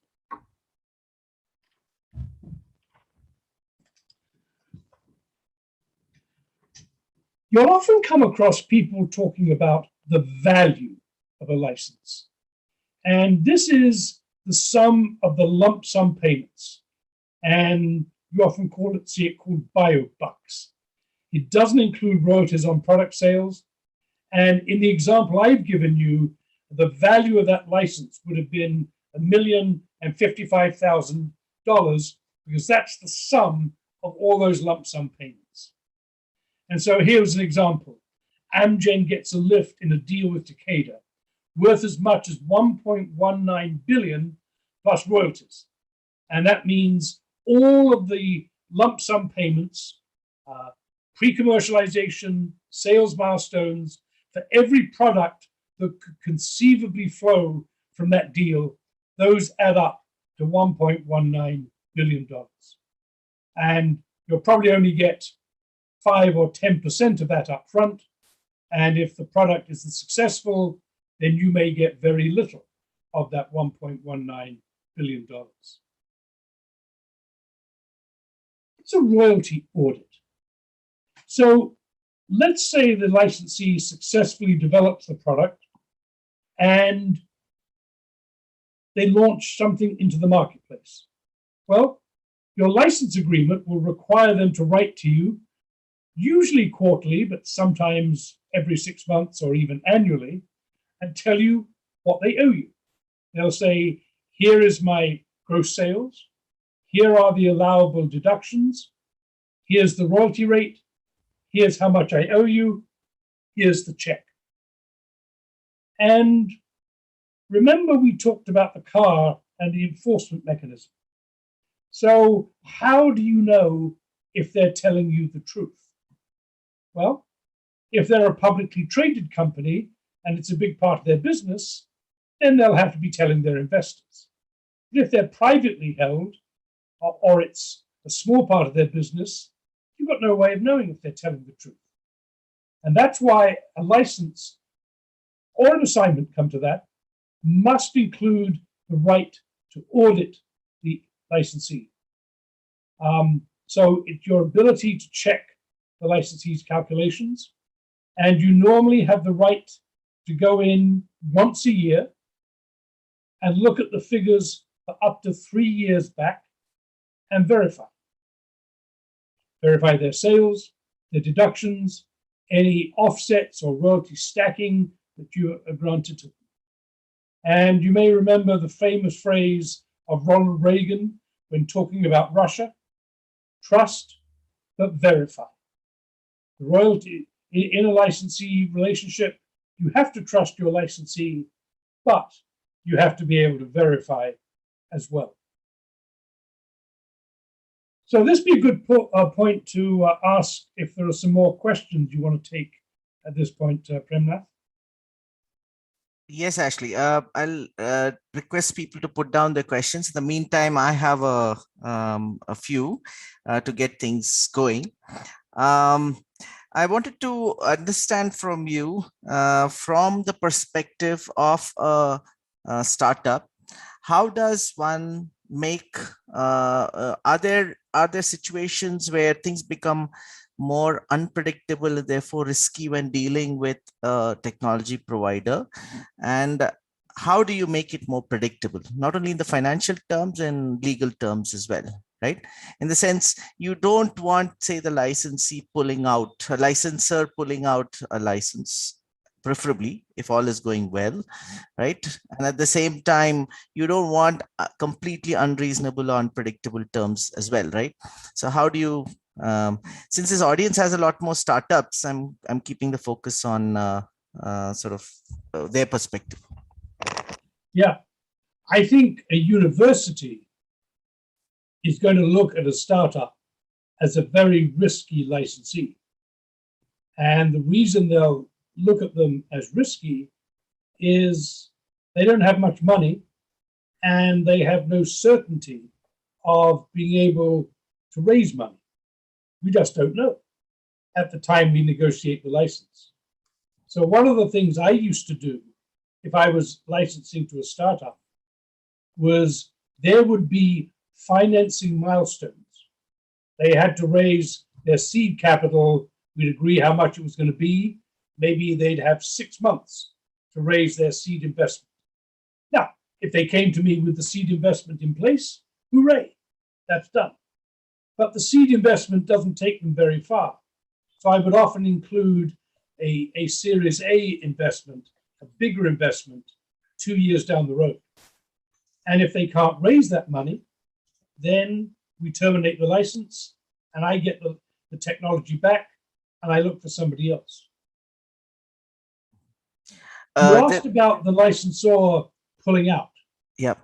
You'll often come across people talking about the value of a license. And this is the sum of the lump sum payments. And you often see it called biobucks. It doesn't include royalties on product sales. And in the example I've given you, the value of that license would have been $1,055,000 because that's the sum of all those lump sum payments. And so here's an example. Amgen gets a lift in a deal with Takeda worth as much as 1.19 billion plus royalties. And that means all of the lump sum payments, pre-commercialization, sales milestones for every product that could conceivably flow from that deal, those add up to $1.19 billion. And you'll probably only get 5 or 10% of that up front. And if the product is successful, then you may get very little of that $1.19 billion. It's a royalty audit. So let's say the licensee successfully develops the product and they launch something into the marketplace. Well, your license agreement will require them to write to you, usually quarterly, but sometimes every 6 months or even annually, and tell you what they owe you. They'll say, here is my gross sales, here are the allowable deductions, here's the royalty rate, here's how much I owe you, here's the check. And remember, we talked about the car and the enforcement mechanism. So how do you know if they're telling you the truth? Well, if they're a publicly traded company and it's a big part of their business, then they'll have to be telling their investors. But if they're privately held, or it's a small part of their business, you've got no way of knowing if they're telling the truth. And that's why a license or an assignment, come to that, must include the right to audit the licensee. So it's your ability to check the licensee's calculations, and you normally have the right to go in once a year and look at the figures for up to 3 years back and verify. Verify their sales, their deductions, any offsets or royalty stacking that you are granted to them. And you may remember the famous phrase of Ronald Reagan when talking about Russia: trust, but verify. The royalty in a licensee relationship, you have to trust your licensee, but you have to be able to verify as well. So this be a good point to ask if there are some more questions you want to take at this point, Premnath. Yes, Ashley. I'll request people to put down their questions. In the meantime, I have a few to get things going. I wanted to understand from you, from the perspective of a startup, how does one make, are there situations where things become more unpredictable, therefore risky when dealing with a technology provider? And how do you make it more predictable, not only in the financial terms and legal terms as well, right? In the sense, you don't want, say, the licensee pulling out, a licensor pulling out a license, preferably if all is going well, right? And at the same time, you don't want completely unreasonable or unpredictable terms as well, right? So how do you, since this audience has a lot more startups, I'm keeping the focus on sort of their perspective. Yeah, I think a university is going to look at a startup as a very risky licensee. And the reason they'll look at them as risky is they don't have much money and they have no certainty of being able to raise money. We just don't know at the time we negotiate the license. So one of the things I used to do if I was licensing to a startup was there would be financing milestones. They had to raise their seed capital. We'd agree how much it was going to be. Maybe they'd have 6 months to raise their seed investment. Now, if they came to me with the seed investment in place, hooray, that's done. But the seed investment doesn't take them very far. So I would often include a Series A investment, a bigger investment, 2 years down the road. And if they can't raise that money, then we terminate the license and I get the technology back. and I look for somebody else. You Uh, asked about the licensor pulling out. yeah.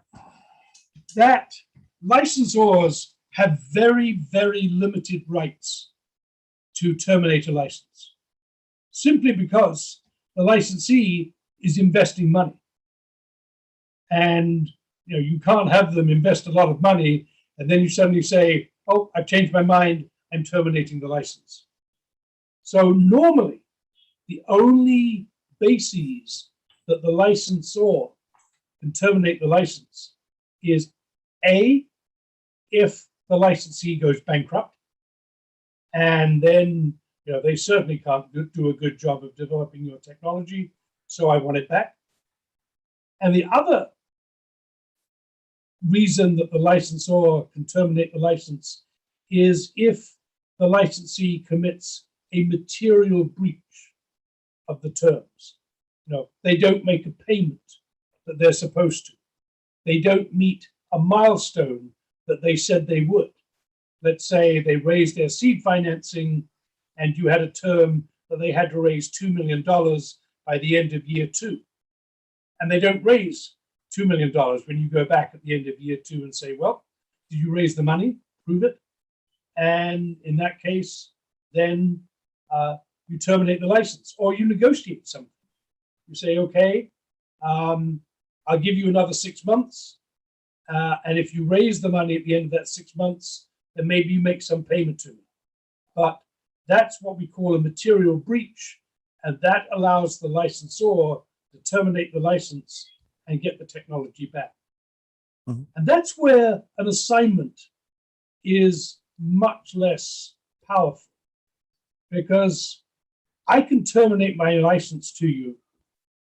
That licensors have very, very limited rights to terminate a license, simply because the licensee is investing money. And you can't have them invest a lot of money and then you suddenly say, oh, I've changed my mind, I'm terminating the license. So normally, the only bases that the licensor can terminate the license is A, if the licensee goes bankrupt, and then they certainly can't do a good job of developing your technology, so I want it back. And the other reason that the licensor can terminate the license is if the licensee commits a material breach of the terms. They don't make a payment that they're supposed to. They don't meet a milestone that they said they would. Let's say they raised their seed financing and you had a term that they had to raise $2 million by the end of year 2. And they don't raise $2 million when you go back at the end of year 2 and say, well, did you raise the money? Prove it. And in that case, then you terminate the license or you negotiate something. You say, okay, I'll give you another 6 months. And if you raise the money at the end of that 6 months, then maybe you make some payment to me. But that's what we call a material breach. And that allows the licensor to terminate the license and get the technology back. Mm-hmm. And that's where an assignment is much less powerful, because I can terminate my license to you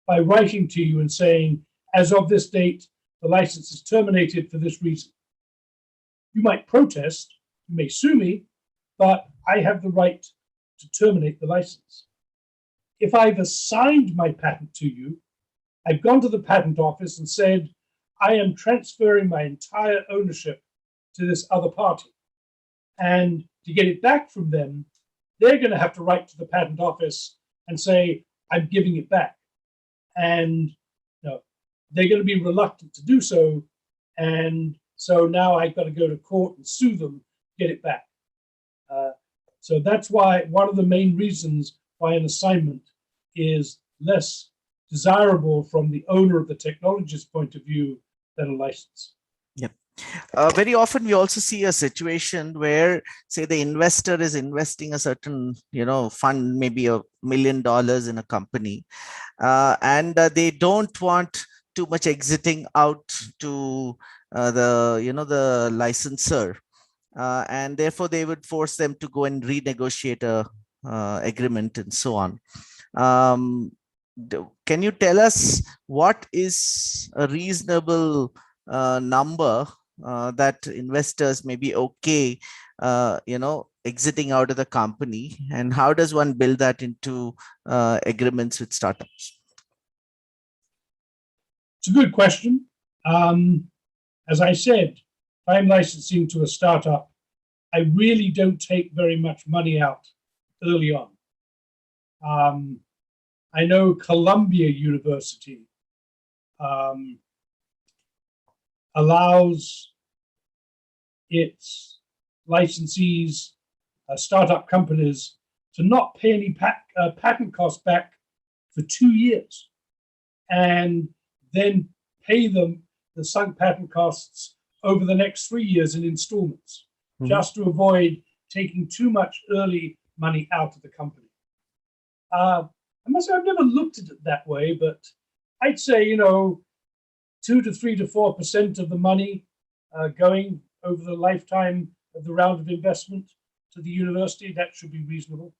by writing to you and saying, as of this date, the license is terminated for this reason. You might protest, you may sue me, but I have the right to terminate the license. If I've assigned my patent to you, I've gone to the patent office and said, I am transferring my entire ownership to this other party. And to get it back from them, they're going to have to write to the patent office and say, I'm giving it back. And they're going to be reluctant to do so. And so now I've got to go to court and sue them, get it back. So that's why one of the main reasons why an assignment is less desirable from the owner of the technologist's point of view than a license. Yep. Very often we also see a situation where, say, the investor is investing a certain, fund, maybe $1 million in a company, and they don't want too much exiting out to the licensor, and therefore they would force them to go and renegotiate a agreement and so on. Can you tell us what is a reasonable number that investors may be okay, exiting out of the company, and how does one build that into agreements with startups? It's a good question. As I said, if I'm licensing to a startup, I really don't take very much money out early on. I know Columbia University allows its licensees, startup companies, to not pay any patent costs back for 2 years, and then pay them the sunk patent costs over the next 3 years in installments, just to avoid taking too much early money out of the company. I must say I've never looked at it that way, but I'd say 2 to 3 to 4% of the money going over the lifetime of the round of investment to the university, that should be reasonable.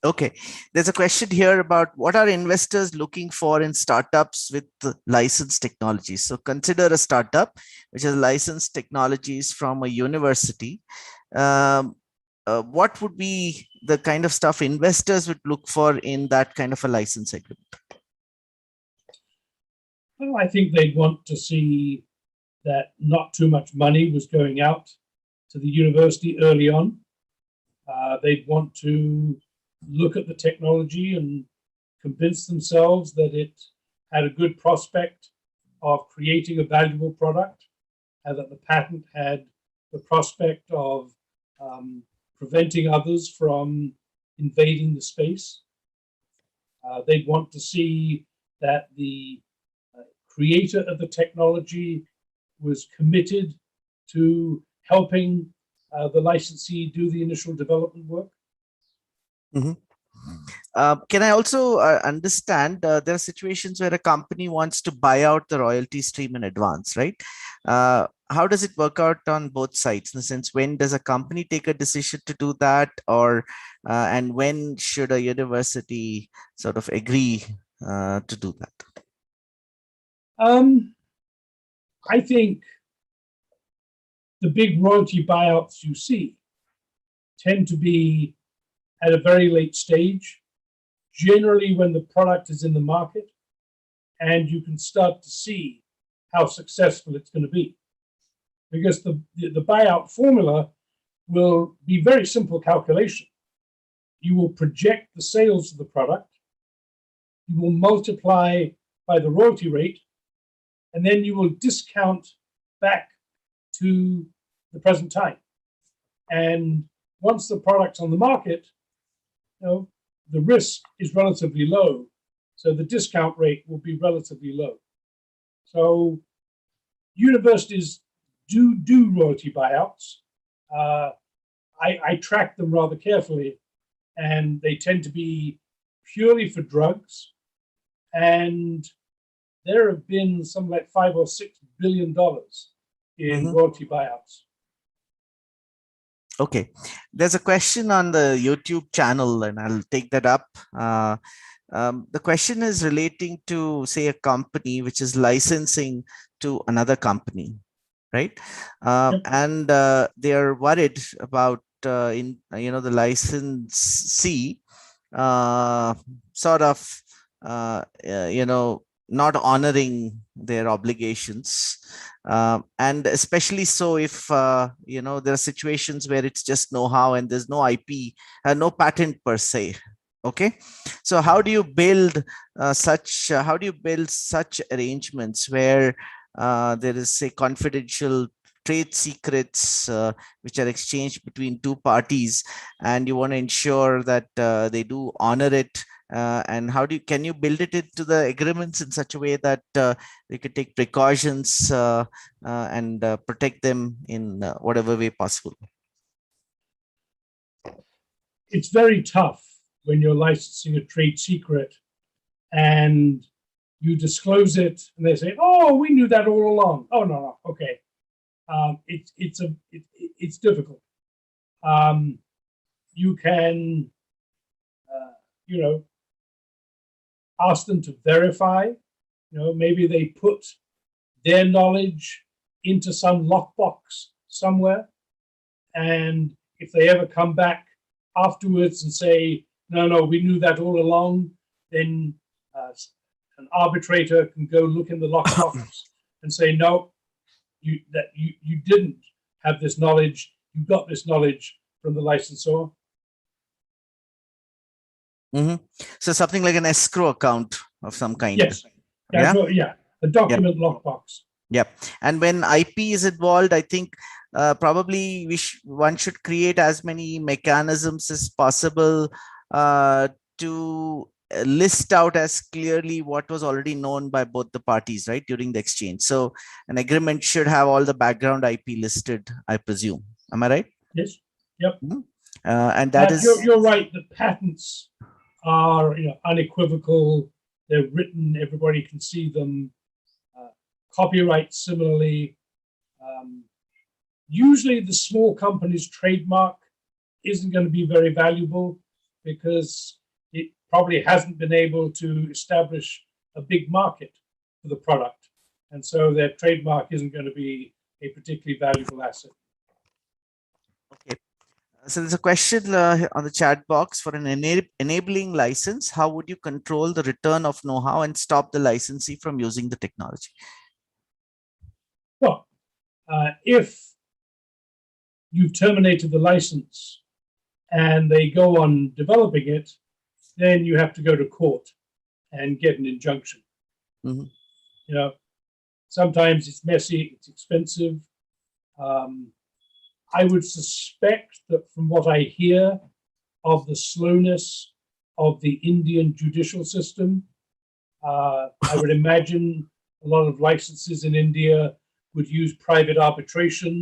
Okay, there's a question here about what are investors looking for in startups with licensed technologies. So consider a startup which has licensed technologies from a university. What would be the kind of stuff investors would look for in that kind of a license agreement? Well, I think they'd want to see that not too much money was going out to the university early on. They'd want to look at the technology and convince themselves that it had a good prospect of creating a valuable product, and that the patent had the prospect of preventing others from invading the space. They'd want to see that the creator of the technology was committed to helping the licensee do the initial development work. Mhm. Can I also understand there are situations where a company wants to buy out the royalty stream in advance, right? How does it work out on both sides? In the sense, when does a company take a decision to do that, or and when should a university sort of agree to do that? I think the big royalty buyouts you see tend to be at a very late stage, generally when the product is in the market and you can start to see how successful it's going to be. Because the buyout formula will be very simple calculation. You will project the sales of the product, you will multiply by the royalty rate, and then you will discount back to the present time. And once the product's on the market, the risk is relatively low, so the discount rate will be relatively low. So universities do royalty buyouts. I track them rather carefully, and they tend to be purely for drugs. And there have been something like $5 or $6 billion in royalty buyouts. Okay, there's a question on the YouTube channel, and I'll take that up. The question is relating to, say, a company which is licensing to another company, right? And they are worried about the licensee sort of not honoring their obligations, and especially so if there are situations where it's just know-how and there's no IP, no patent per se. Okay, so how do you build such arrangements where there is, say, confidential trade secrets which are exchanged between two parties, and you want to ensure that they do honor it? And can you build it into the agreements in such a way that we could take precautions and protect them in whatever way possible? It's very tough when you're licensing a trade secret and you disclose it and they say, "Oh, we knew that all along." Oh, no, okay. It's difficult. You can, ask them to verify. Maybe they put their knowledge into some lockbox somewhere, and if they ever come back afterwards and say, "No, we knew that all along," then an arbitrator can go look in the lockbox and say, "No, you didn't have this knowledge. You got this knowledge from the licensor." So something like an escrow account of some kind. Yes. Yeah. A document lockbox. Yep. And when IP is involved, I think probably one should create as many mechanisms as possible to list out as clearly what was already known by both the parties, right, during the exchange. So an agreement should have all the background IP listed, I presume. Am I right? Yes. Yep. And that is... You're right. The patents are unequivocal. They're written. Everybody can see them. Copyright similarly. Usually the small company's trademark isn't going to be very valuable because it probably hasn't been able to establish a big market for the product. And so their trademark isn't going to be a particularly valuable asset. Okay. So there's a question on the chat box: for an enabling license, how would you control the return of know-how and stop the licensee from using the technology? Well, if you've terminated the license and they go on developing it, then you have to go to court and get an injunction. Mhm. You know, sometimes it's messy, it's expensive. I would suspect that from what I hear of the slowness of the Indian judicial system, I would imagine a lot of licenses in India would use private arbitration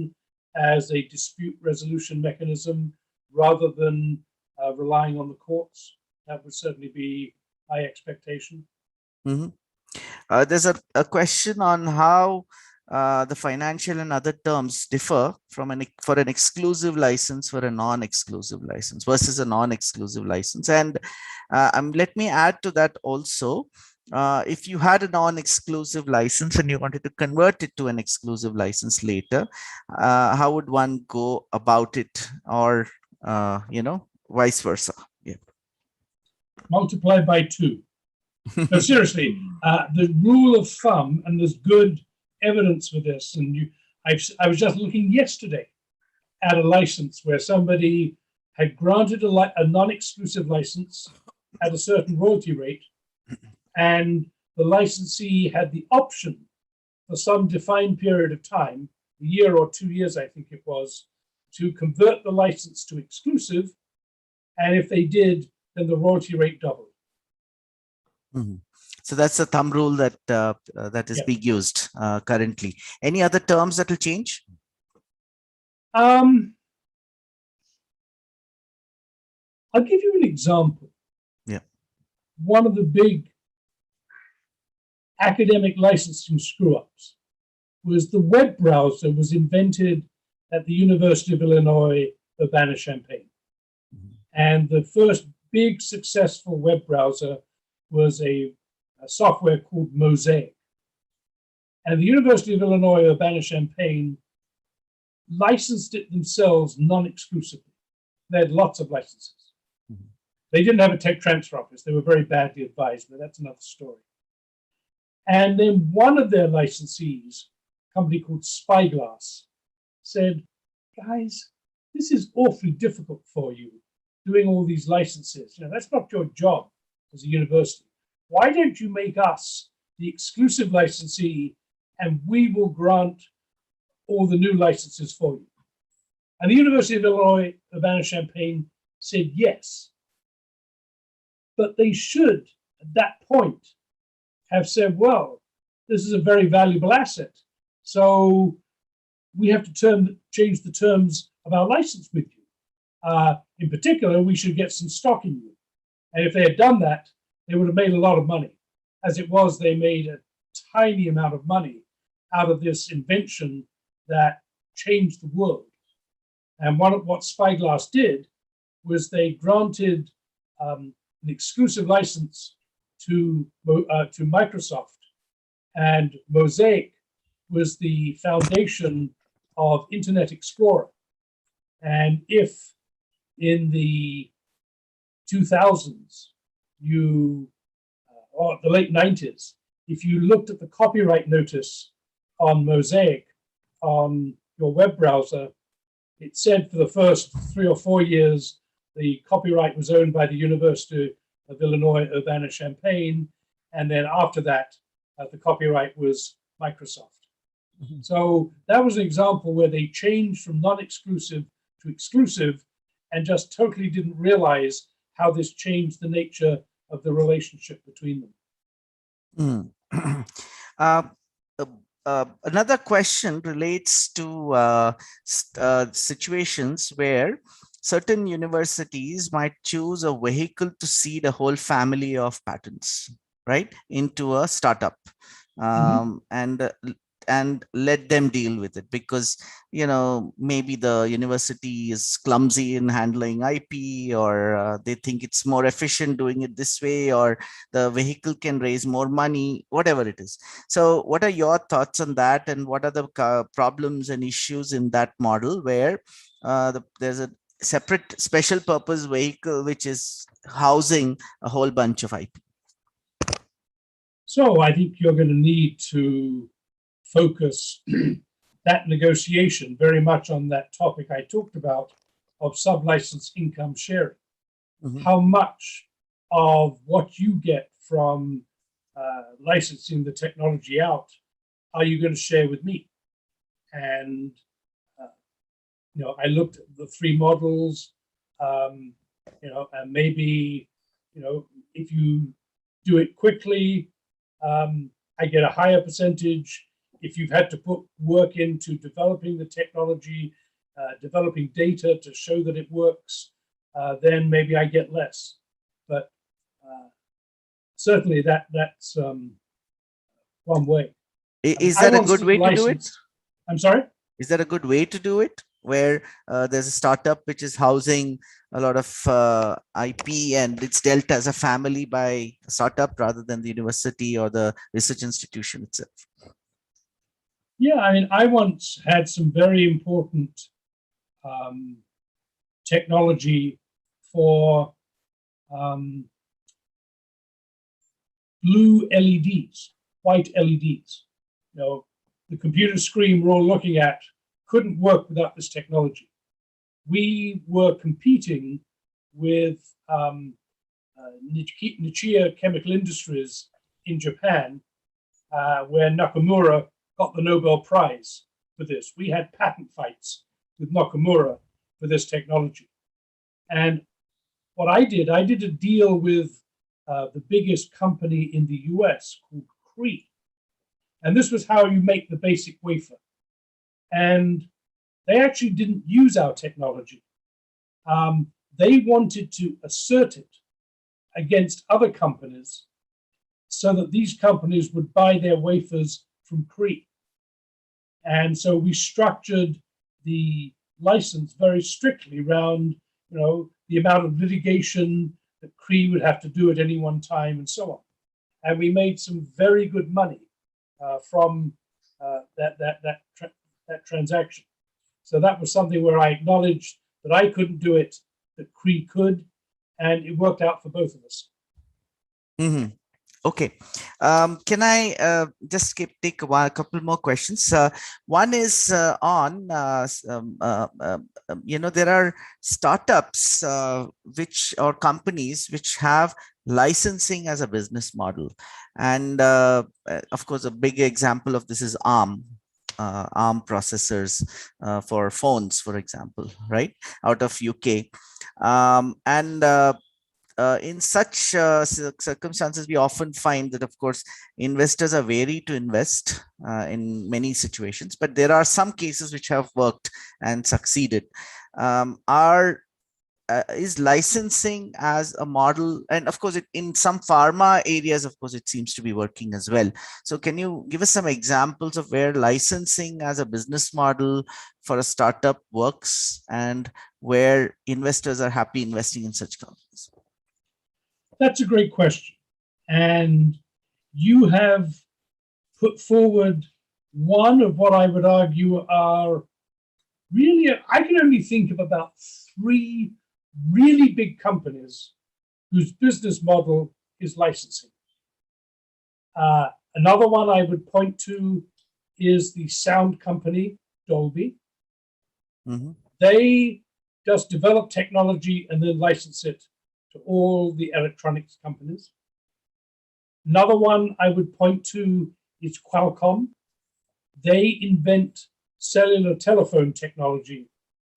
as a dispute resolution mechanism rather than relying on the courts. That would certainly be my expectation. Mhm. There's a question on how the financial and other terms differ from for an exclusive license for a non-exclusive license versus a non-exclusive license. And let me add to that also. If you had a non-exclusive license and you wanted to convert it to an exclusive license later, how would one go about it, or vice versa? Yeah. Multiply by 2. No, seriously, the rule of thumb, and there's good evidence for this, and I was just looking yesterday at a license where somebody had granted a non-exclusive license at a certain royalty rate, and the licensee had the option for some defined period of time, a year or 2 years, I think it was, to convert the license to exclusive, and if they did, then the royalty rate doubled. Mhm. So that's the thumb rule that that is being used currently. Any other terms that will change? I'll give you an example. Yeah. One of the big academic licensing screw-ups was the web browser was invented at the University of Illinois, Urbana-Champaign. Mhm. And the first big successful web browser was a software called Mosaic. And the University of Illinois, Urbana-Champaign licensed it themselves non-exclusively. They had lots of licenses. Mhm. They didn't have a tech transfer office. They were very badly advised, but that's another story. And then one of their licensees, a company called Spyglass, said, guys, this is awfully difficult for you, doing all these licenses. You know, that's not your job as a university. Why don't you make us the exclusive licensee and we will grant all the new licenses for you? And the University of Illinois, Urbana-Champaign said yes. But they should, at that point, have said, well, this is a very valuable asset. So we have to change the terms of our license with you. In particular, we should get some stock in you. And if they had done that, they would have made a lot of money. As it was, they made a tiny amount of money out of this invention that changed the world. And what Spyglass did was they granted an exclusive license to Microsoft, and Mosaic was the foundation of Internet Explorer. And if in the 2000s, or the late 90s, if you looked at the copyright notice on Mosaic on your web browser, it said for the first 3 or 4 years, the copyright was owned by the University of Illinois, Urbana-Champaign. And then after that, the copyright was Microsoft. Mm-hmm. So that was an example where they changed from non-exclusive to exclusive and just totally didn't realize how this changed the nature of the relationship between them. Another question relates to situations where certain universities might choose a vehicle to seed a whole family of patents, right, into a startup, and let them deal with it, because maybe the university is clumsy in handling IP, or they think it's more efficient doing it this way, or the vehicle can raise more money, whatever it is. So what are your thoughts on that, and what are the problems and issues in that model where there's a separate special purpose vehicle which is housing a whole bunch of IP? So I think you're going to need to focus that negotiation very much on that topic I talked about of sub-license income sharing. Mhm. How much of what you get from licensing the technology out are you going to share with me? And I looked at the three models, and maybe if you do it quickly, I get a higher percentage. If you've had to put work into developing the technology, developing data to show that it works, then maybe I get less. But certainly that's one way. Is I that a want good way to do it? license. I'm sorry? Is that a good way to do it? Where there's a startup which is housing a lot of IP and it's dealt as a family by a startup rather than the university or the research institution itself. Yeah, I mean, I once had some very important technology for blue LEDs, white LEDs. The computer screen we're all looking at couldn't work without this technology. We were competing with Nichiya Chemical Industries in Japan, where Nakamura got the Nobel Prize for this. We had patent fights with Nakamura for this technology. And what I did a deal with the biggest company in the US called Cree. And this was how you make the basic wafer. And they actually didn't use our technology. They wanted to assert it against other companies so that these companies would buy their wafers from Cree. And so we structured the license very strictly around, the amount of litigation that Cree would have to do at any one time and so on. And we made some very good money from that transaction. So that was something where I acknowledged that I couldn't do it, that Cree could, and it worked out for both of us. Mm-hmm. Okay. Can I just take a couple more questions? One is there are startups or companies which have licensing as a business model. And of course, a big example of this is ARM processors for phones, for example, right, out of UK. In such circumstances, we often find that, of course, investors are wary to invest in many situations, but there are some cases which have worked and succeeded. Is licensing as a model, and of course, in some pharma areas, of course, it seems to be working as well. So can you give us some examples of where licensing as a business model for a startup works and where investors are happy investing in such companies? That's a great question. And you have put forward one of what I would argue are really, I can only think of about 3 really big companies whose business model is licensing. Another one I would point to is the sound company, Dolby. Mm-hmm. They just develop technology and then license it to all the electronics companies. Another one I would point to is Qualcomm. They invent cellular telephone technology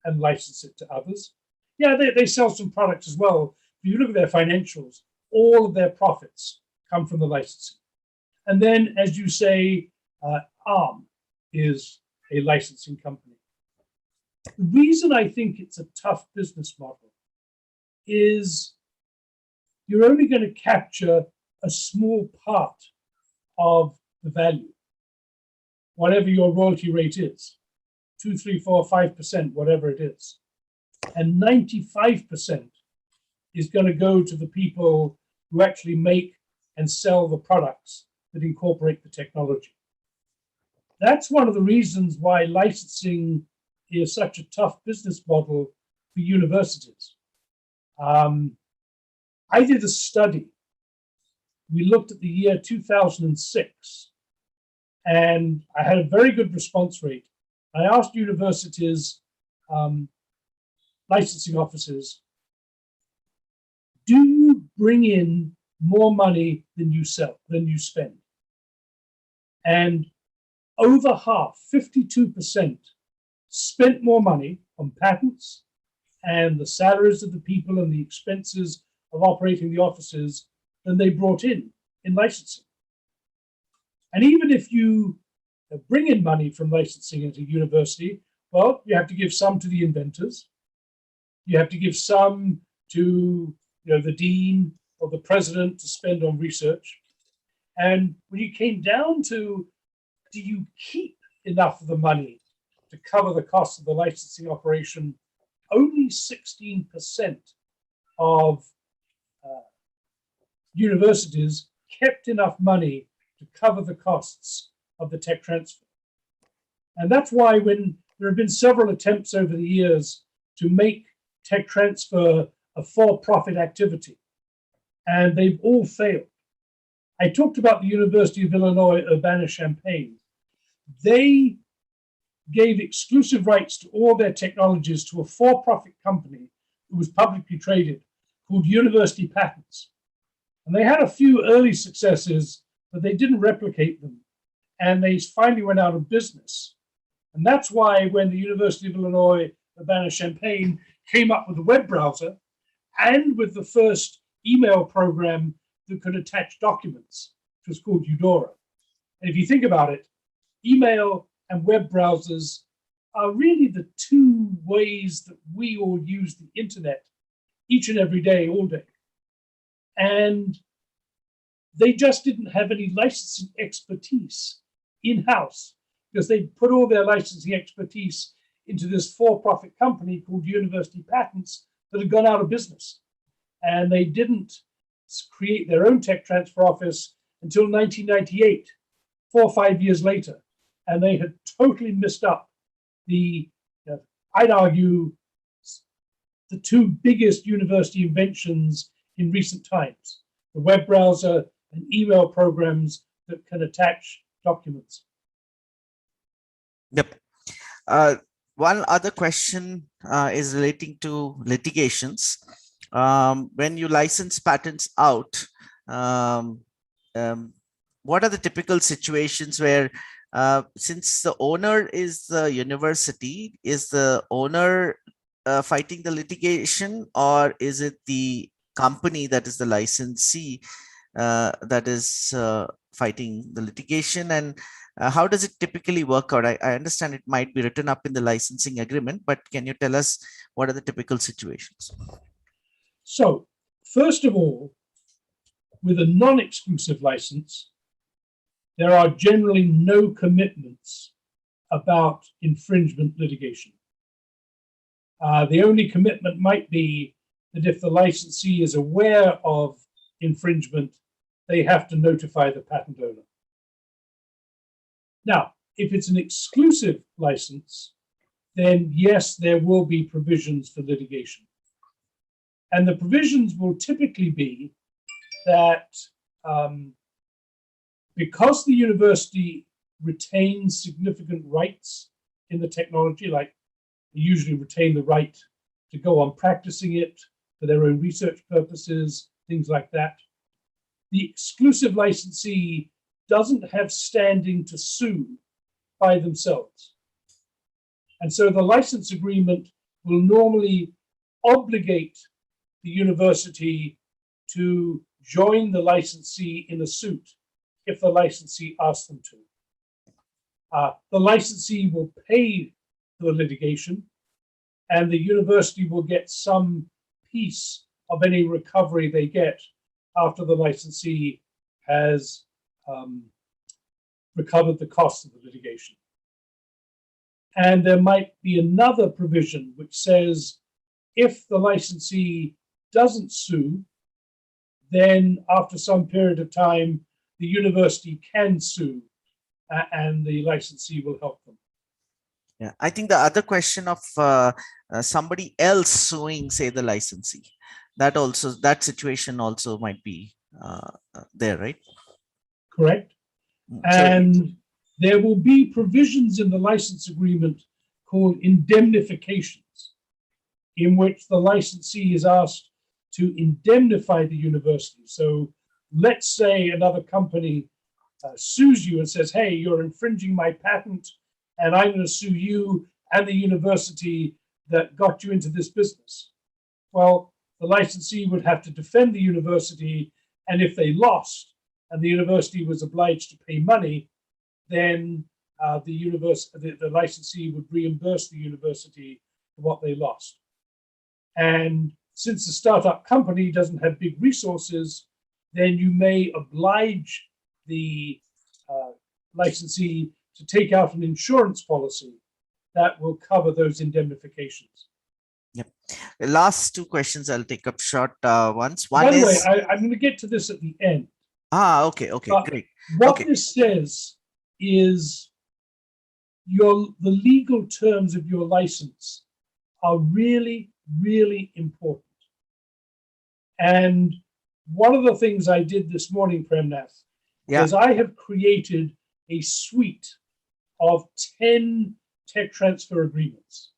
and license it to others. Yeah, they sell some products as well. If you look at their financials, all of their profits come from the licensing. And then, as you say, ARM is a licensing company. The reason I think it's a tough business model is you're only going to capture a small part of the value, whatever your royalty rate is, 2, 3, 4, 5%, whatever it is. And 95% is going to go to the people who actually make and sell the products that incorporate the technology. That's one of the reasons why licensing is such a tough business model for universities. I did a study. We looked at the year 2006, and I had a very good response rate. I asked universities, licensing offices, do you bring in more money than you spend? And over half, 52%, spent more money on patents and the salaries of the people and the expenses of operating the offices than they brought in licensing. And even if you bring in money from licensing at a university, well, you have to give some to the inventors. You have to give some to the dean or the president to spend on research. And when you came down to, do you keep enough of the money to cover the cost of the licensing operation, only 16% of universities kept enough money to cover the costs of the tech transfer. And that's why when there have been several attempts over the years to make tech transfer a for-profit activity, and they've all failed. I talked about the University of Illinois Urbana-Champaign. They gave exclusive rights to all their technologies to a for-profit company who was publicly traded called University Patents. And they had a few early successes, but they didn't replicate them. And they finally went out of business. And that's why when the University of Illinois Urbana-Champaign came up with a web browser and with the first email program that could attach documents, which was called Eudora. And if you think about it, email and web browsers are really the two ways that we all use the internet each and every day, all day. And they just didn't have any licensing expertise in-house because they put all their licensing expertise into this for-profit company called University Patents that had gone out of business. And they didn't create their own tech transfer office until 1998, 4 or 5 years later. And they had totally missed up I'd argue, the two biggest university inventions in recent times, the web browser and email programs that can attach documents. Yep. One other question is relating to litigations. When you license patents out, what are the typical situations where, since the owner is the university, is the owner fighting the litigation, or is it the company that is the licensee that is fighting the litigation? And how does it typically work out? I understand it might be written up in the licensing agreement, but can you tell us what are the typical situations? So, first of all, with a non-exclusive license, there are generally no commitments about infringement litigation. The only commitment might be that if the licensee is aware of infringement, they have to notify the patent owner. Now, if it's an exclusive license, then yes, there will be provisions for litigation. And the provisions will typically be that because the university retains significant rights in the technology, like they usually retain the right to go on practicing it for their own research purposes, things like that, the exclusive licensee doesn't have standing to sue by themselves. And so the license agreement will normally obligate the university to join the licensee in a suit if the licensee asks them to. The licensee will pay the litigation, and the university will get some piece of any recovery they get after the licensee has recovered the cost of the litigation. And there might be another provision which says if the licensee doesn't sue, then after some period of time, the university can sue and the licensee will help them. Yeah, I think the other question of somebody else suing, say, the licensee, that situation also might be there, right? Correct. And there will be provisions in the license agreement called indemnifications. in which the licensee is asked to indemnify the university. So let's say another company sues you and says, hey, you're infringing my patent, and I'm going to sue you and the university that got you into this business. Well, the licensee would have to defend the university, and if they lost and the university was obliged to pay money, then the licensee would reimburse the university for what they lost. And since the startup company doesn't have big resources, then you may oblige the licensee to take out an insurance policy that will cover those indemnifications. Yep. The last two questions I'll take up short ones. One By the is, way, I'm going to get to this at the end. okay, But great. What this says is the legal terms of your license are really, really important. And one of the things I did this morning, Premnath, is I have created a suite of 10 tech transfer agreements,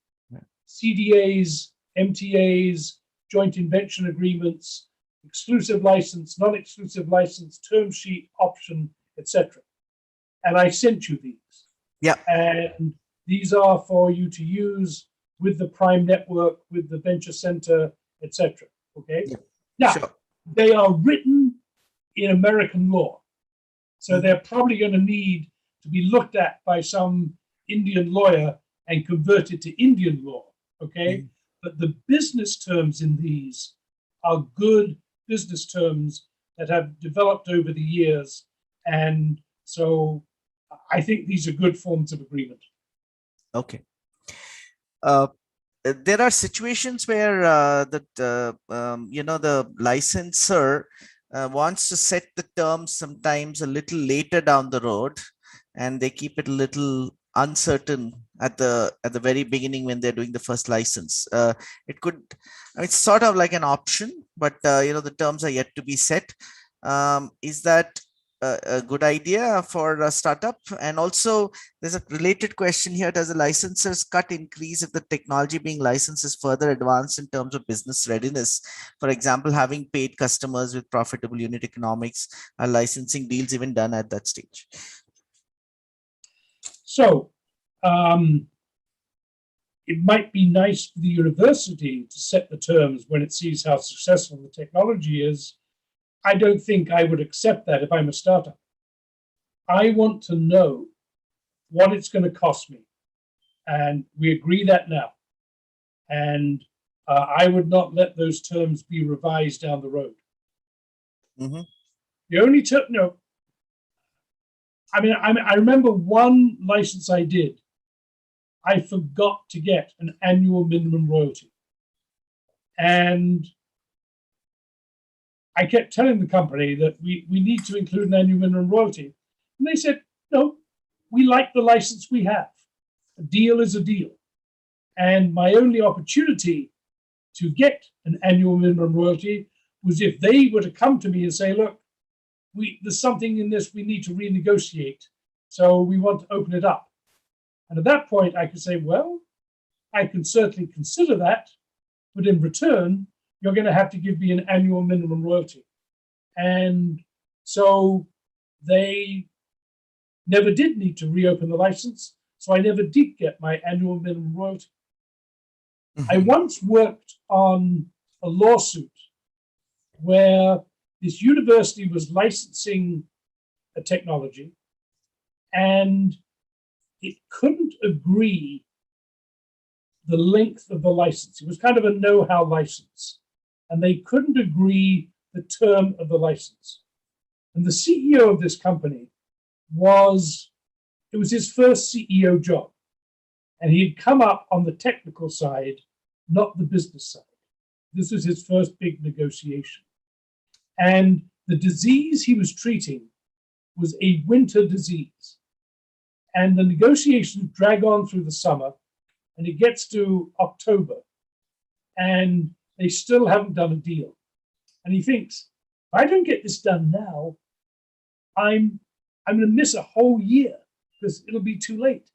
CDAs, MTAs, joint invention agreements, exclusive license, non-exclusive license, term sheet, option, etc. And I sent you these. Yeah. And these are for you to use with the Prime Network, with the Venture Center, etc. Okay. Yeah. Now, Sure. They are written in American law. So they're probably going to need to be looked at by some Indian lawyer and converted to Indian law. Okay. But the business terms in these are good business terms that have developed over the years. And so I think these are good forms of agreement. Okay. There are situations where the licensor wants to set the terms sometimes a little later down the road, and they keep it a little uncertain at the very beginning when they're doing the first license. It's sort of like an option, but the terms are yet to be set. Is that a good idea for a startup? And also there's a related question here: does the licenser's cut increase if the technology being licensed is further advanced in terms of business readiness? For example, having paid customers with profitable unit economics, are licensing deals even done at that stage? So it might be nice for the university to set the terms when it sees how successful the technology is. I don't think I would accept that if I'm a startup. I want to know what it's going to cost me. And we agree that now. And I would not let those terms be revised down the road. Mm-hmm. The only term, no. I remember one license I did. I forgot to get an annual minimum royalty. And I kept telling the company that we need to include an annual minimum royalty. And they said, no, we like the license we have. A deal is a deal. And my only opportunity to get an annual minimum royalty was if they were to come to me and say, look, there's something in this we need to renegotiate. So we want to open it up. And at that point, I could say, well, I can certainly consider that. But in return, you're going to have to give me an annual minimum royalty. And so they never did need to reopen the license. So I never did get my annual minimum royalty. I once worked on a lawsuit where this university was licensing a technology and it couldn't agree the length of the license. It was kind of a know-how license, and they couldn't agree the term of the license. And the CEO of this company it was his first CEO job. And he had come up on the technical side, not the business side. This was his first big negotiation. And the disease he was treating was a winter disease. And the negotiations drag on through the summer, and it gets to October, and they still haven't done a deal. And he thinks, if I don't get this done now, I'm going to miss a whole year because it'll be too late.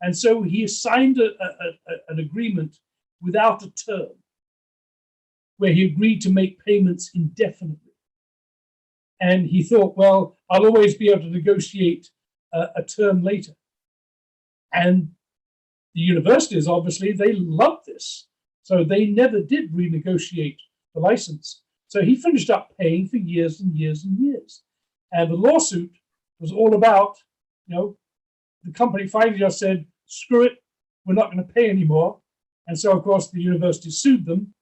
And so he signed an agreement without a term, where he agreed to make payments indefinitely. And he thought, well, I'll always be able to negotiate a term later. And the universities, obviously, they loved this. So they never did renegotiate the license. So he finished up paying for years and years and years. And the lawsuit was all about, the company finally just said, screw it, we're not going to pay anymore. And so, of course, the university sued them.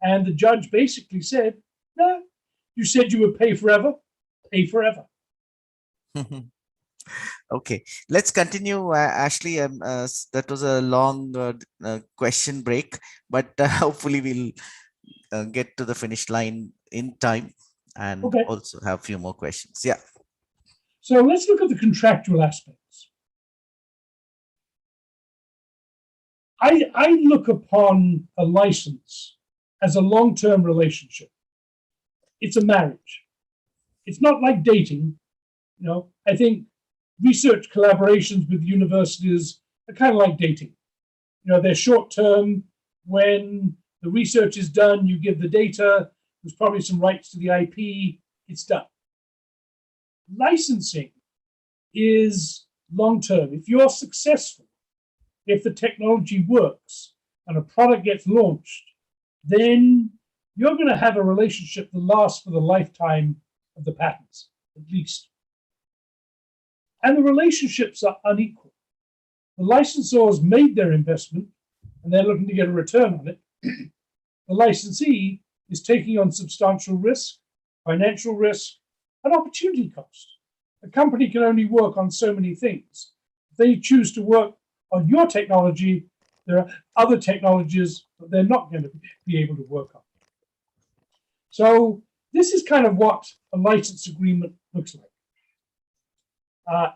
And the judge basically said, no, you said you would pay forever, pay forever. Okay, let's continue, Ashley. That was a long question break, but hopefully we'll get to the finish line in time and also have a few more questions. Yeah. So let's look at the contractual aspects. I look upon a license as a long-term relationship. It's a marriage. It's not like dating. I think research collaborations with universities are kind of like dating. They're short-term. When the research is done, you give the data. There's probably some rights to the IP. It's done. Licensing is long-term. If you're successful, if the technology works and a product gets launched, then you're going to have a relationship that lasts for the lifetime of the patents, at least. And the relationships are unequal. The licensors made their investment and they're looking to get a return on it. The licensee is taking on substantial risk, financial risk, and opportunity cost. A company can only work on so many things. If they choose to work on your technology, there are other technologies that they're not going to be able to work on. So this is kind of what a license agreement looks like.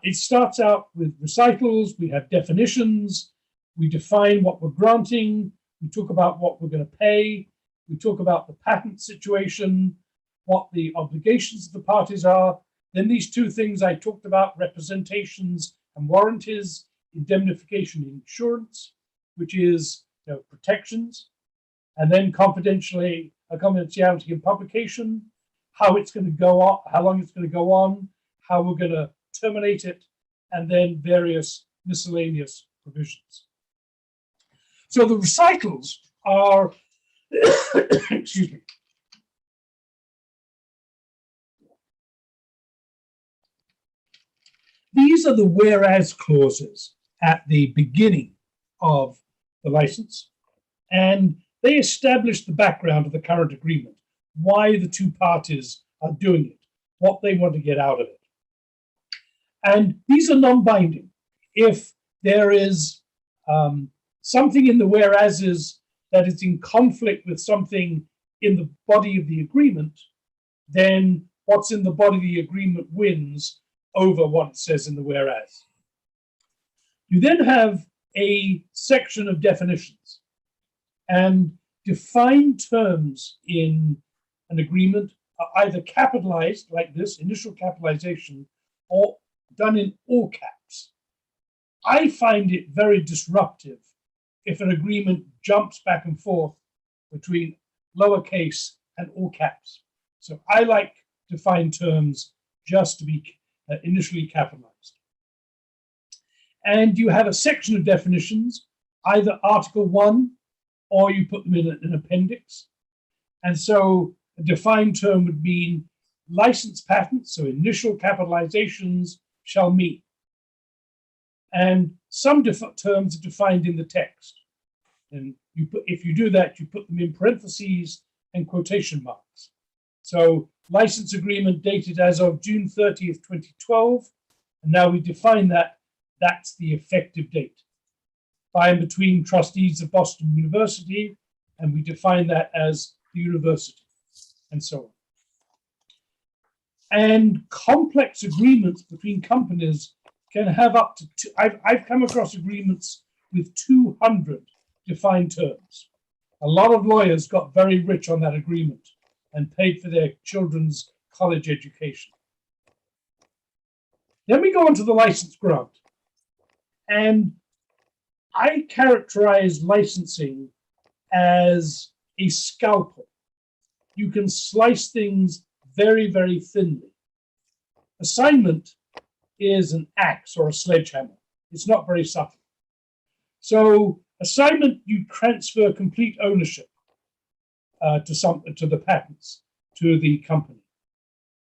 It starts out with recitals. We have definitions. We define what we're granting. We talk about what we're going to pay. We talk about the patent situation, what the obligations of the parties are. Then these two things I talked about, representations and warranties, indemnification and insurance, which is protections, and then confidentiality and publication, how it's going to go on, how long it's going to go on, how we're going to terminate it, and then various miscellaneous provisions. So the recitals are, excuse me. These are the whereas clauses at the beginning of the license, and they establish the background of the current agreement, why the two parties are doing it, what they want to get out of it. And these are non-binding. If there is something in the whereases that is in conflict with something in the body of the agreement, then what's in the body of the agreement wins over what it says in the whereas. You then have a section of definitions, and defined terms in an agreement are either capitalized like this, initial capitalization, or done in all caps. I find it very disruptive if an agreement jumps back and forth between lowercase and all caps. So I like defined terms just to be initially capitalized. And you have a section of definitions, either Article 1 or you put them in an appendix. And so a defined term would mean licensed patents, so initial capitalizations shall mean. And some terms are defined in the text. And if you do that, you put them in parentheses and quotation marks. So license agreement dated as of June 30th, 2012. And now we define that, that's the effective date. By and between trustees of Boston University, and we define that as the university, and so on. And complex agreements between companies can have up to I've come across agreements with 200 defined terms. A lot of lawyers got very rich on that agreement and paid for their children's college education. Then we go on to the license grant. And I characterize licensing as a scalpel. You can slice things very, very thinly. Assignment is an axe or a sledgehammer. It's not very subtle. So assignment, you transfer complete ownership to the patents, to the company.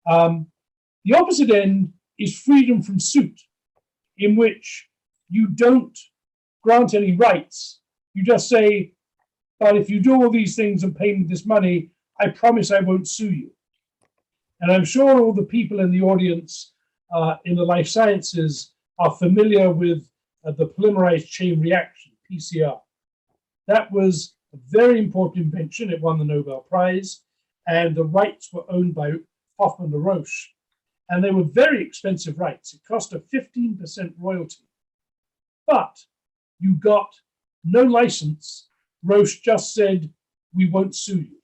The opposite end is freedom from suit, in which you don't grant any rights. You just say, but if you do all these things and pay me this money, I promise I won't sue you. And I'm sure all the people in the audience in the life sciences are familiar with the polymerase chain reaction, PCR. That was a very important invention. It won the Nobel Prize, and the rights were owned by Hoffman and Roche. And they were very expensive rights. It cost a 15% royalty. But you got no license. Roche just said, we won't sue you.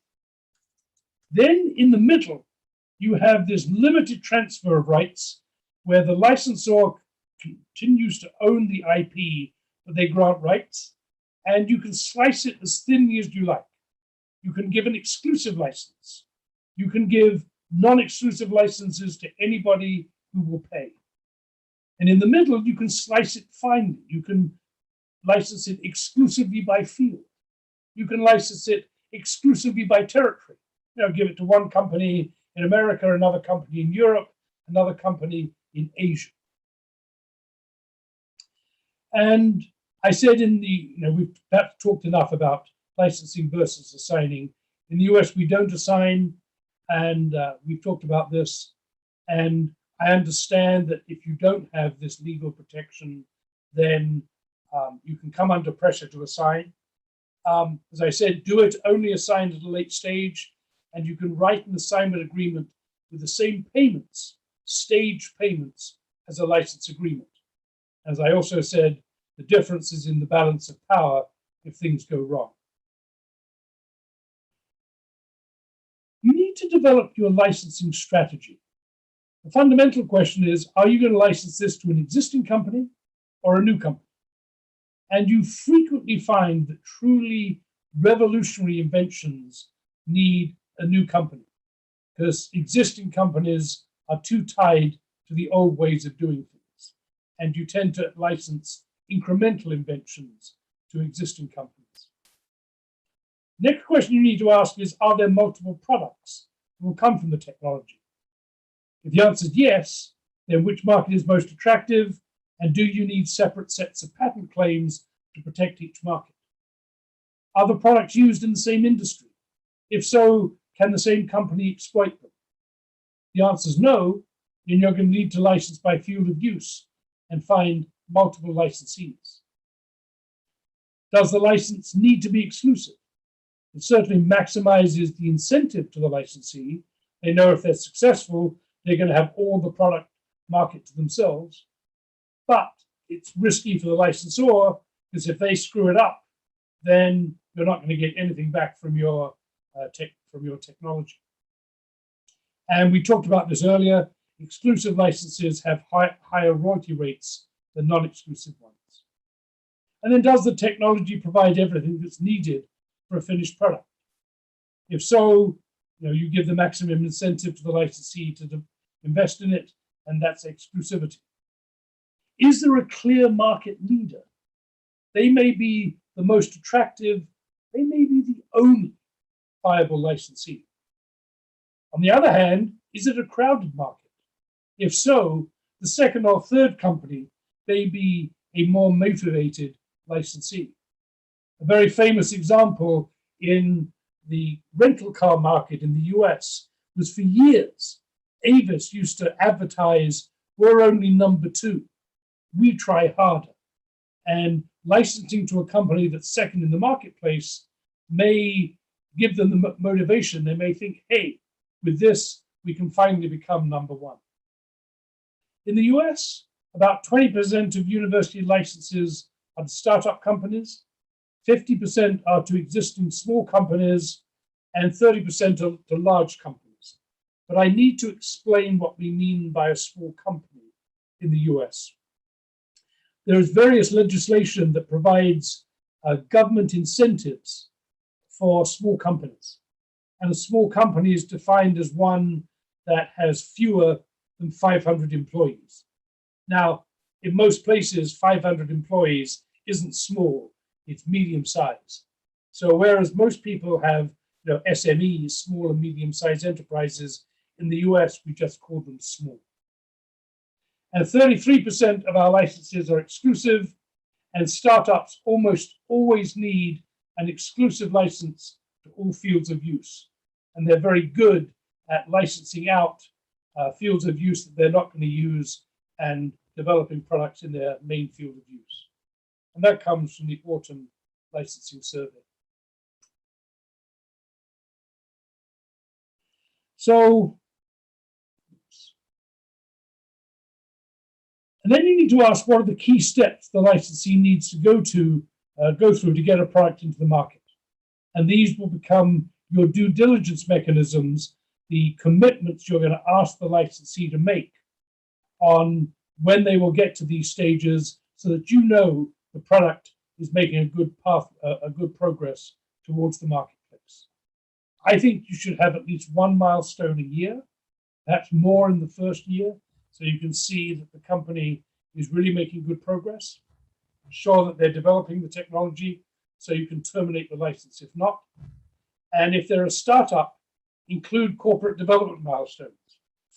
Then in the middle, you have this limited transfer of rights where the licensor continues to own the IP, but they grant rights, and you can slice it as thinly as you like. You can give an exclusive license. You can give non-exclusive licenses to anybody who will pay. And in the middle, you can slice it finely. You can license it exclusively by field. You can license it exclusively by territory. Give it to one company in America, another company in Europe, another company in Asia. And I said we've perhaps talked enough about licensing versus assigning. In the US, we don't assign, and we've talked about this. And I understand that if you don't have this legal protection, then you can come under pressure to assign. As I said, do it only assign at a late stage, and you can write an assignment agreement with the same payments, staged payments, as a license agreement. As I also said, the difference is in the balance of power if things go wrong. You need to develop your licensing strategy. The fundamental question is, are you going to license this to an existing company or a new company? And you frequently find that truly revolutionary inventions need a new company because existing companies are too tied to the old ways of doing things. And you tend to license incremental inventions to existing companies. Next question you need to ask is, are there multiple products that will come from the technology? If the answer is yes, then which market is most attractive? And do you need separate sets of patent claims to protect each market? Are the products used in the same industry? If so, can the same company exploit them? The answer is no, then you're going to need to license by field of use and find multiple licensees. Does the license need to be exclusive? It certainly maximizes the incentive to the licensee. They know if they're successful, they're going to have all the product market to themselves. But it's risky for the licensor because if they screw it up, then you're not going to get anything back from your technology. And we talked about this earlier. Exclusive licenses have higher royalty rates than non-exclusive ones. And then does the technology provide everything that's needed for a finished product? If so, you give the maximum incentive to the licensee to invest in it, and that's exclusivity. Is there a clear market leader? They may be the most attractive, they may be the only viable licensee. On the other hand, is it a crowded market? If so, the second or third company may be a more motivated licensee. A very famous example in the rental car market in the US was for years, Avis used to advertise, we're only number 2. We try harder. And licensing to a company that's second in the marketplace may give them the motivation. They may think, hey, with this, we can finally become number 1. In the US, about 20% of university licenses are to startup companies, 50% are to existing small companies, and 30% are to large companies. But I need to explain what we mean by a small company in the US. There is various legislation that provides government incentives for small companies. And a small company is defined as one that has fewer than 500 employees. Now, in most places, 500 employees isn't small, it's medium size. So whereas most people have SMEs, small and medium-sized enterprises, in the US, we just call them small. And 33% of our licenses are exclusive, and startups almost always need an exclusive license to all fields of use. And they're very good at licensing out fields of use that they're not going to use and developing products in their main field of use. And that comes from the Autumn Licensing Survey. So, and then you need to ask, what are the key steps the licensee needs to go through to get a product into the market? And these will become your due diligence mechanisms, the commitments you're going to ask the licensee to make on when they will get to these stages, so that you know the product is making a good progress towards the marketplace. I think you should have at least one milestone a year, perhaps more in the first year, so you can see that the company is really making good progress. Ensure that they're developing the technology so you can terminate the license if not. And if they're a startup, include corporate development milestones,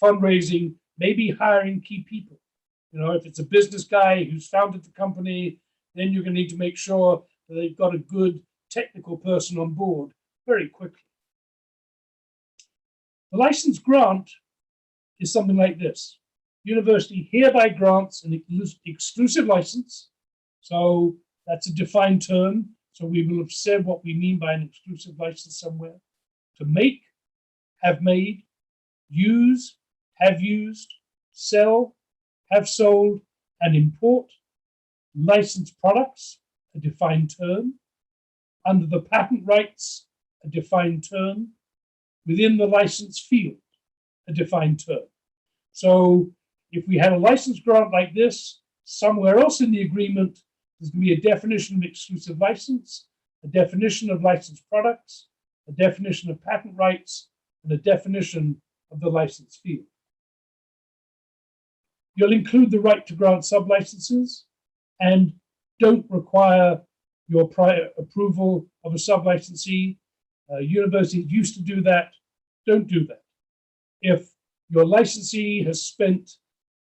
fundraising, maybe hiring key people. If it's a business guy who's founded the company, then you're going to need to make sure that they've got a good technical person on board very quickly. The license grant is something like this. University hereby grants an exclusive license. So that's a defined term. So we will have said what we mean by an exclusive license somewhere. To make, have made, use, have used, sell, have sold, and import licensed products, a defined term. Under the patent rights, a defined term. Within the license field, a defined term. So if we had a license grant like this, somewhere else in the agreement, there's going to be a definition of exclusive license, a definition of licensed products, a definition of patent rights, and a definition of the license field. You'll include the right to grant sublicenses and don't require your prior approval of a sublicensee. Universities used to do that. Don't do that. If your licensee has spent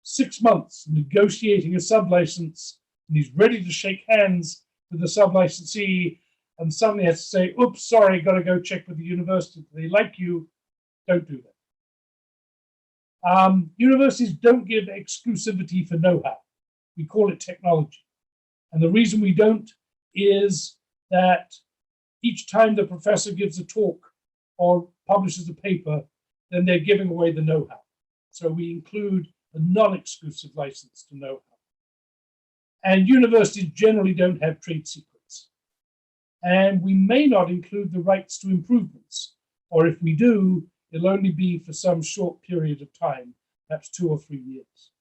6 months negotiating a sublicense and he's ready to shake hands with the sublicensee and suddenly has to say, oops, sorry, got to go check with the university. They like you. Don't do that. Universities don't give exclusivity for know-how. We call it technology. And the reason we don't is that each time the professor gives a talk or publishes a paper, then they're giving away the know-how. So we include a non-exclusive license to know-how. And universities generally don't have trade secrets. And we may not include the rights to improvements, or if we do, it'll only be for some short period of time, perhaps 2 or 3 years.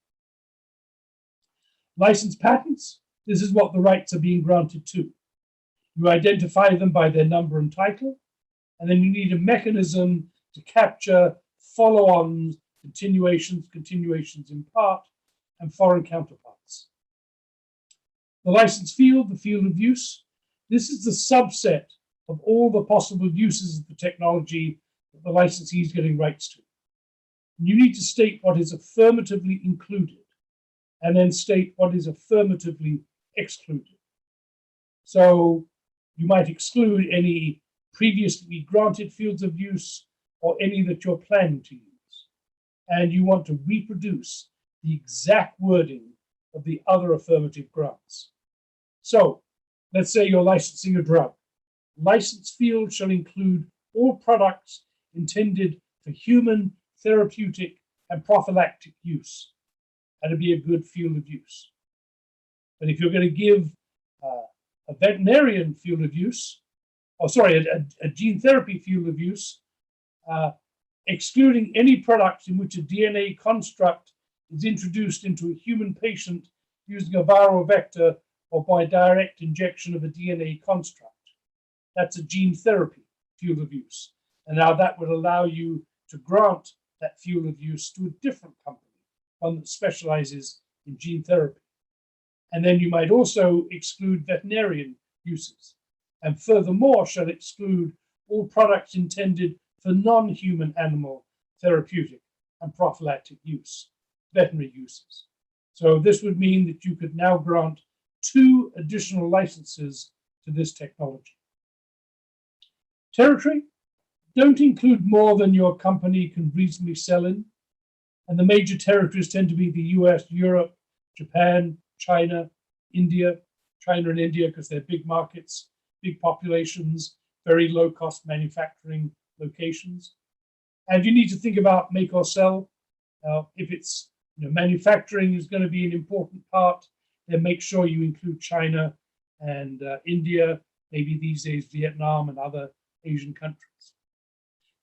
Licensed patents, this is what the rights are being granted to. You identify them by their number and title, and then you need a mechanism to capture follow-ons, continuations in part, and foreign counterparts. The license field, the field of use, this is the subset of all the possible uses of the technology that the licensee is getting rights to. And you need to state what is affirmatively included, and then state what is affirmatively excluded. So you might exclude any previously granted fields of use or any that you're planning to use. And you want to reproduce the exact wording of the other affirmative grants. So let's say you're licensing a drug. License field shall include all products intended for human, therapeutic, and prophylactic use. That'd be a good field of use. But if you're going to give a veterinarian field of use, a gene therapy field of use, excluding any products in which a DNA construct is introduced into a human patient using a viral vector or by direct injection of a DNA construct. that's a gene therapy field of use. And now that would allow you to grant that field of use to a different company, one that specializes in gene therapy. And then you might also exclude veterinarian uses. And furthermore, shall exclude all products intended for non-human animal therapeutic and prophylactic use, veterinary uses. So this would mean that you could now grant 2 additional licenses to this technology. Territory, don't include more than your company can reasonably sell in. And the major territories tend to be the US, Europe, Japan, China, India, China and India, because they're big markets, big populations, very low cost manufacturing locations. And you need to think about make or sell. If it's manufacturing is going to be an important part, then make sure you include China and India, maybe these days Vietnam and other Asian countries.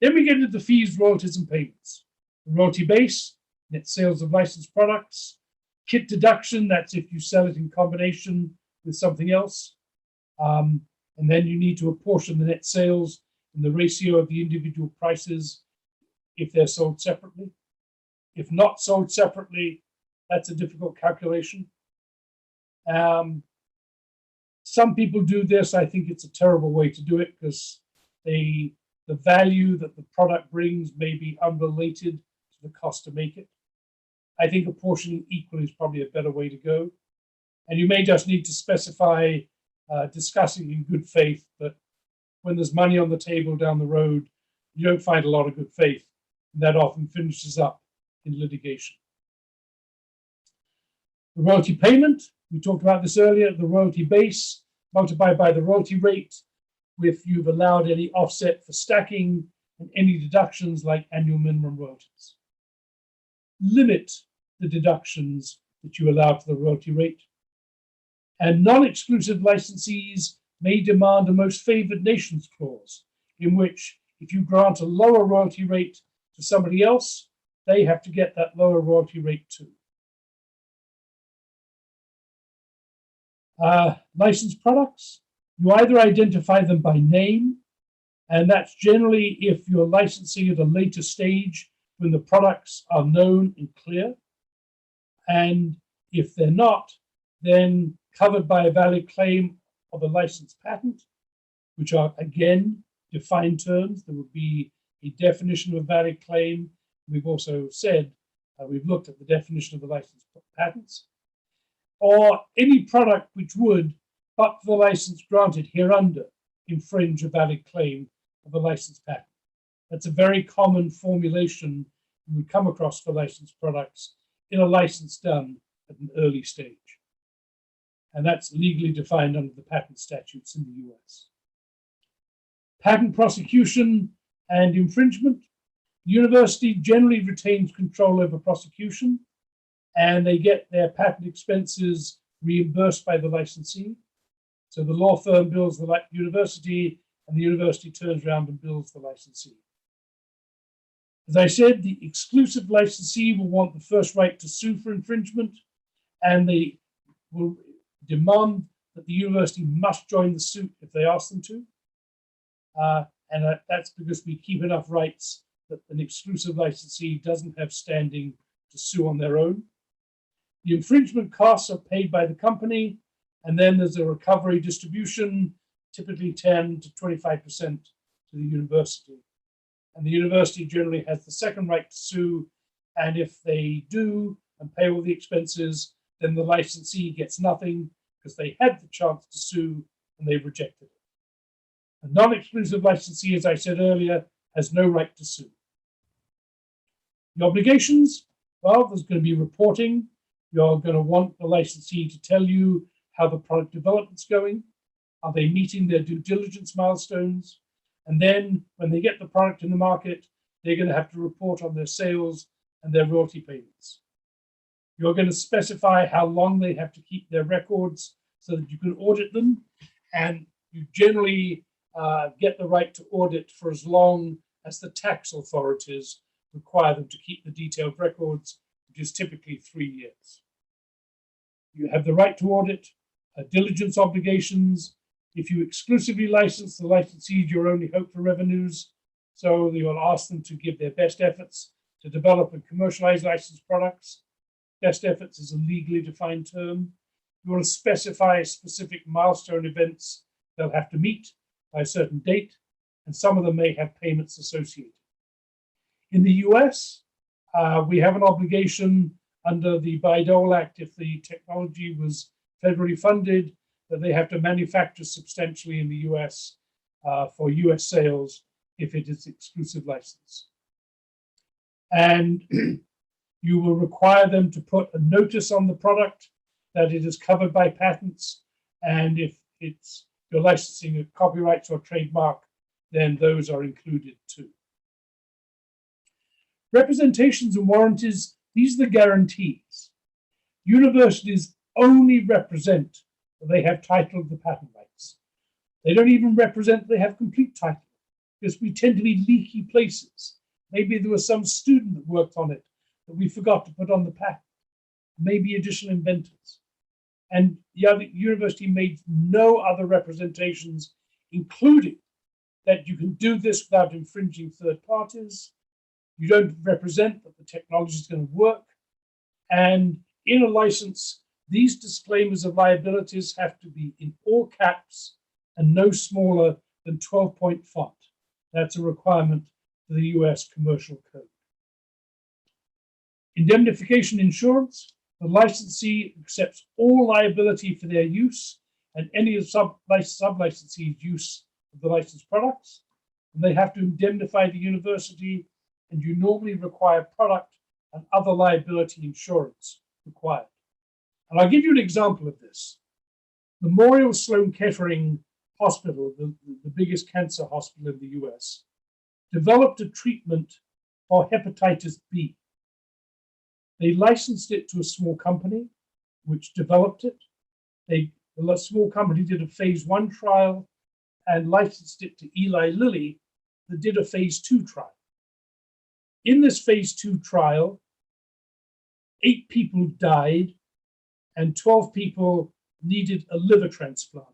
Then we get into the fees, royalties, and payments. The royalty base, net sales of licensed products. Kit deduction, that's if you sell it in combination with something else. And then you need to apportion the net sales in the ratio of the individual prices if they're sold separately. If not sold separately, that's a difficult calculation. Some people do this. I think it's a terrible way to do it because the value that the product brings may be unrelated to the cost to make it. I think apportioning equally is probably a better way to go. And you may just need to specify discussing in good faith, but when there's money on the table down the road, you don't find a lot of good faith. And that often finishes up in litigation. The royalty payment, we talked about this earlier, the royalty base multiplied by the royalty rate, if you've allowed any offset for stacking and any deductions like annual minimum royalties. Limit the deductions that you allow to the royalty rate. And non-exclusive licensees may demand a most favored nations clause, in which if you grant a lower royalty rate to somebody else, they have to get that lower royalty rate too. Licensed products, you either identify them by name, and that's generally if you're licensing at a later stage when the products are known and clear. And if they're not, then covered by a valid claim of a licensed patent, which are, again, defined terms. There would be a definition of a valid claim. We've also said, we've looked at the definition of the licensed patents, or any product which would, but for the license granted hereunder, infringe a valid claim of a licensed patent. That's a very common formulation you would come across for licensed products in a license done at an early stage. And that's legally defined under the patent statutes in the US. Patent prosecution and infringement. The university generally retains control over prosecution, and they get their patent expenses reimbursed by the licensee. So the law firm bills the university, and the university turns around and bills the licensee. As I said, the exclusive licensee will want the first right to sue for infringement, and they will demand that the university must join the suit if they ask them to. And that's because we keep enough rights that an exclusive licensee doesn't have standing to sue on their own. The infringement costs are paid by the company, and then there's a recovery distribution, typically 10 to 25% to the university. And the university generally has the second right to sue, and if they do and pay all the expenses, then the licensee gets nothing because they had the chance to sue and they rejected it. A non-exclusive licensee, as I said earlier, has no right to sue. The obligations, well, there's going to be reporting. You're going to want the licensee to tell you how the product development's going. Are they meeting their due diligence milestones? And then when they get the product in the market, they're going to have to report on their sales and their royalty payments. You're going to specify how long they have to keep their records so that you can audit them. And you generally get the right to audit for as long as the tax authorities require them to keep the detailed records, which is typically 3 years. You have the right to audit, diligence obligations, If you exclusively license, the licensee is your only hope for revenues. So you'll ask them to give their best efforts to develop and commercialize licensed products. Best efforts is a legally defined term. You want to specify specific milestone events they'll have to meet by a certain date, and some of them may have payments associated. In the US, we have an obligation under the Bayh-Dole Act, if the technology was federally funded, that they have to manufacture substantially in the US for US sales if it is exclusive license. And you will require them to put a notice on the product that it is covered by patents, and if you're licensing a copyrights or trademark, then those are included too. Representations and warranties, these are the guarantees. Universities only represent that they have title of the patent rights. They don't even represent they have complete title, because we tend to be leaky places. Maybe there was some student that worked on it that we forgot to put on the patent, maybe additional inventors. And the university made no other representations, including that you can do this without infringing third parties. You don't represent that the technology is going to work. And in a license, these disclaimers of liabilities have to be in all caps and no smaller than 12-point font. That's a requirement for the US Commercial Code. Indemnification insurance, the licensee accepts all liability for their use and any of sub-licensee's use of the licensed products. And they have to indemnify the university, and you normally require product and other liability insurance required. And I'll give you an example of this. Memorial Sloan Kettering Hospital, the biggest cancer hospital in the US, developed a treatment for hepatitis B. They licensed it to a small company which developed it. The small company did a phase 1 trial and licensed it to Eli Lilly that did a phase 2 trial. In this phase 2 trial, 8 people died and 12 people needed a liver transplant,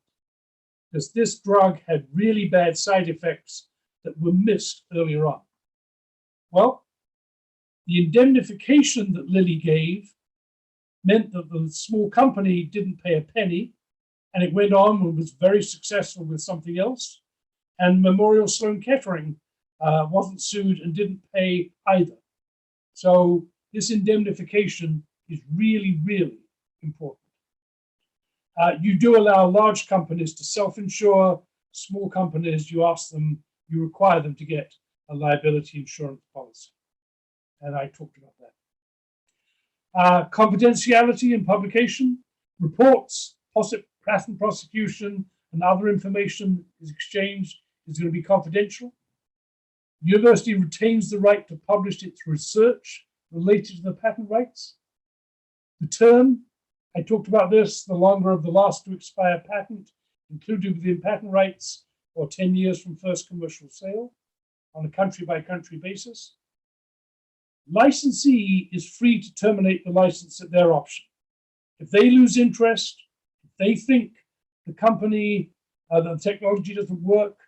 because this drug had really bad side effects that were missed earlier on. Well, the indemnification that Lilly gave meant that the small company didn't pay a penny, and it went on and was very successful with something else. And Memorial Sloan Kettering wasn't sued and didn't pay either. So this indemnification is really, really important. You do allow large companies to self-insure. Small companies, you require them to get a liability insurance policy. And I talked about that. Confidentiality in publication, reports, patent prosecution, and other information is exchanged is going to be confidential. The university retains the right to publish its research related to the patent rights. The term, I talked about this, the longer of the last to expire patent, included within patent rights, or 10 years from first commercial sale on a country-by-country basis. Licensee is free to terminate the license at their option. If they lose interest, if they think the company, the technology doesn't work,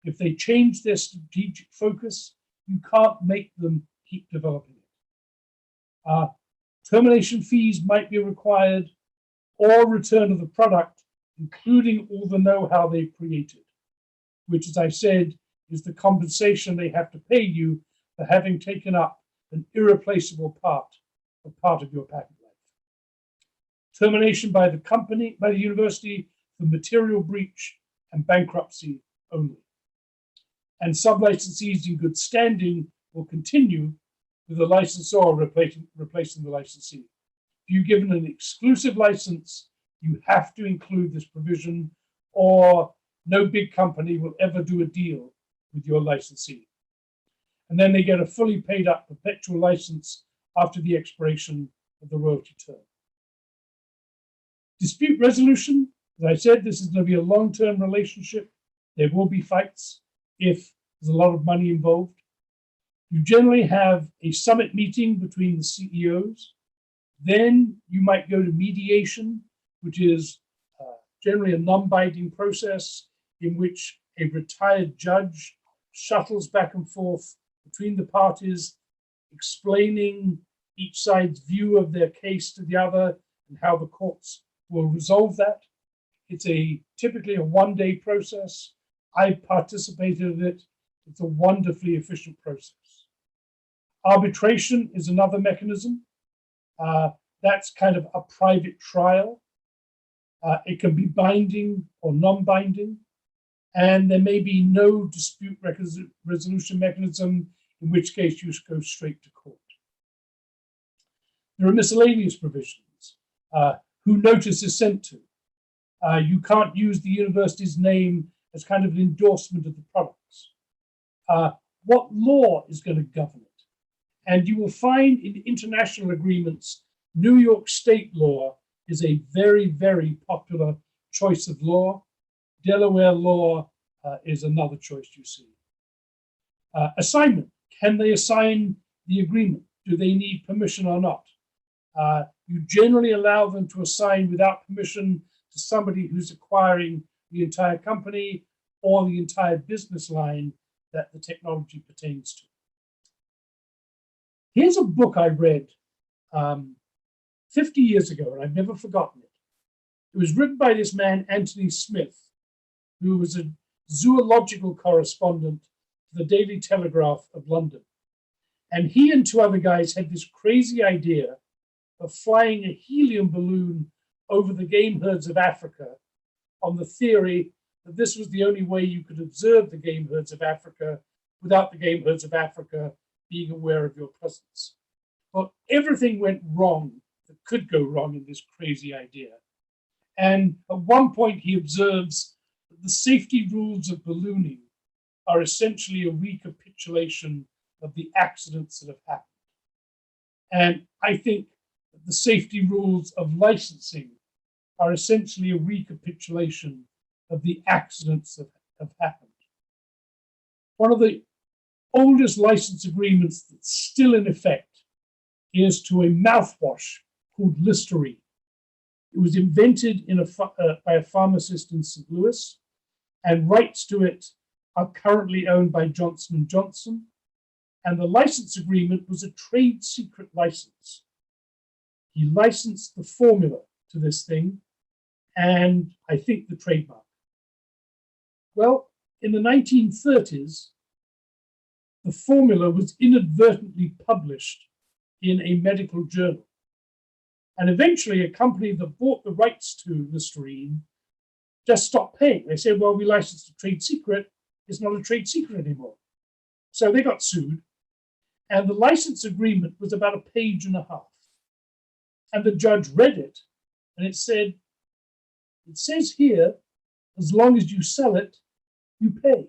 if they change their strategic focus, you can't make them keep developing it. Termination fees might be required, or return of the product, including all the know-how they've created, which, as I said, is the compensation they have to pay you for having taken up an irreplaceable part of your patent life. Termination by the company, by the university, for material breach and bankruptcy only. And sub-licensees in good standing will continue with the licensor replacing the licensee. If you're given an exclusive license, you have to include this provision, or no big company will ever do a deal with your licensee. And then they get a fully paid up perpetual license after the expiration of the royalty term. Dispute resolution, as I said, this is going to be a long-term relationship. There will be fights if there's a lot of money involved. You generally have a summit meeting between the CEOs. Then you might go to mediation, which is generally a non-binding process in which a retired judge shuttles back and forth between the parties, explaining each side's view of their case to the other and how the courts will resolve that. It's typically a one-day process. I participated in it. It's a wonderfully efficient process. Arbitration is another mechanism. That's kind of a private trial. It can be binding or non-binding, and there may be no dispute resolution mechanism, in which case you go straight to court. There are miscellaneous provisions. Who notice is sent to. You can't use the university's name as kind of an endorsement of the products. What law is going to govern it? And you will find in international agreements, New York state law is a very, very popular choice of law. Delaware law is another choice you see. Assignment. Can they assign the agreement? Do they need permission or not? You generally allow them to assign without permission to somebody who's acquiring the entire company or the entire business line that the technology pertains to. Here's a book I read 50 years ago, and I've never forgotten it. It was written by this man, Anthony Smith, who was a zoological correspondent for the Daily Telegraph of London. And he and two other guys had this crazy idea of flying a helium balloon over the game herds of Africa on the theory that this was the only way you could observe the game herds of Africa without the game herds of Africa being aware of your presence. But everything went wrong that could go wrong in this crazy idea. And at one point he observes that the safety rules of ballooning are essentially a recapitulation of the accidents that have happened. And I think that the safety rules of licensing are essentially a recapitulation of the accidents that have happened. One of the oldest license agreements that's still in effect is to a mouthwash called Listerine. It was invented by a pharmacist in St. Louis, and rights to it are currently owned by Johnson & Johnson. And the license agreement was a trade secret license. He licensed the formula to this thing, and I think the trademark. Well, in the 1930s, the formula was inadvertently published in a medical journal. And eventually a company that bought the rights to Listerine just stopped paying. They said, well, we licensed a trade secret. It's not a trade secret anymore. So they got sued. And the license agreement was about a page and a half. And the judge read it, and it says here, as long as you sell it, you pay.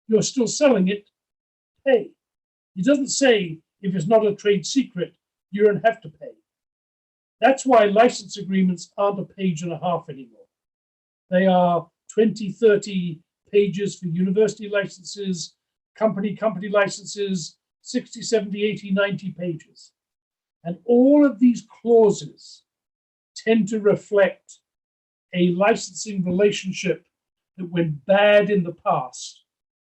You're still selling it, pay. It doesn't say if it's not a trade secret, you don't have to pay. That's why license agreements aren't a page and a half anymore. They are 20, 30 pages for university licenses, company licenses, 60, 70, 80, 90 pages. And all of these clauses tend to reflect a licensing relationship that went bad in the past,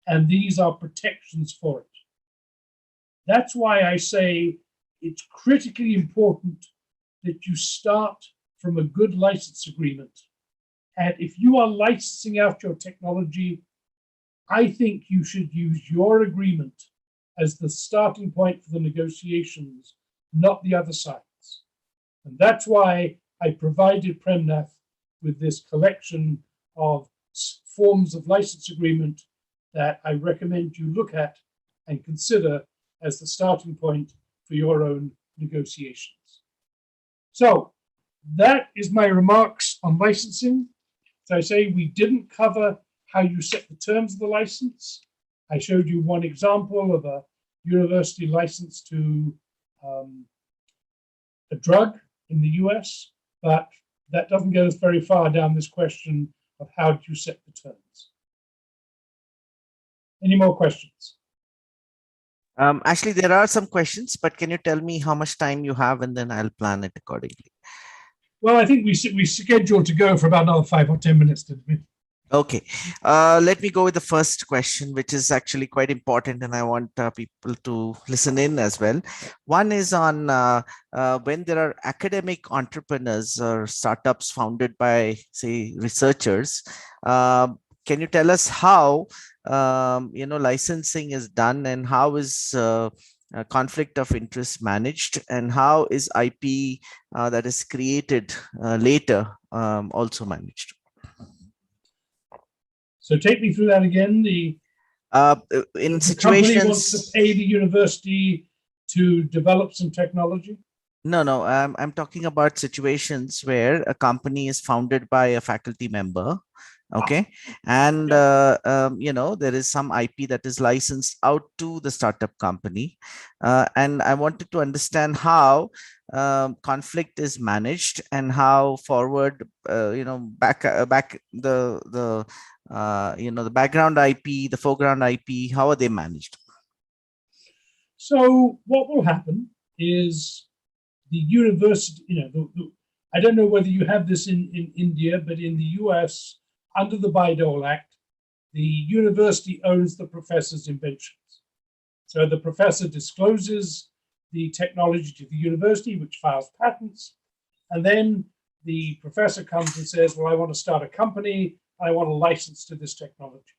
and these are protections for it. That's why I say it's critically important that you start from a good license agreement. And if you are licensing out your technology, I think you should use your agreement as the starting point for the negotiations, not the other side's. And that's why I provided Premnath with this collection of forms of license agreement that I recommend you look at and consider as the starting point for your own negotiations. So that is my remarks on licensing. As I say, we didn't cover how you set the terms of the license. I showed you one example of a university license to a drug in the US, but that doesn't get us very far down this question of how do you set the terms. Any more questions? Actually, there are some questions, but can you tell me how much time you have, and then I'll plan it accordingly. Well, I think we scheduled to go for about another 5 or 10 minutes, didn't we? Okay, let me go with the first question, which is actually quite important, and I want people to listen in as well. One is on when there are academic entrepreneurs or startups founded by, say, researchers. Can you tell us how licensing is done, and how is conflict of interest managed, and how is IP that is created later also managed? So take me through that again. In The company wants to situations, pay the university to develop some technology. no, I'm talking about situations where a company is founded by a faculty member, okay, and there is some IP that is licensed out to the startup company, and I wanted to understand how conflict is managed, and how forward, back the background IP, the foreground IP, how are they managed? So what will happen is the university, I don't know whether you have this in India, but in the US, under the Bayh-Dole Act, the university owns the professor's inventions. So the professor discloses the technology to the university, which files patents, and then the professor comes and says, well, I want to start a company, I want a license to this technology.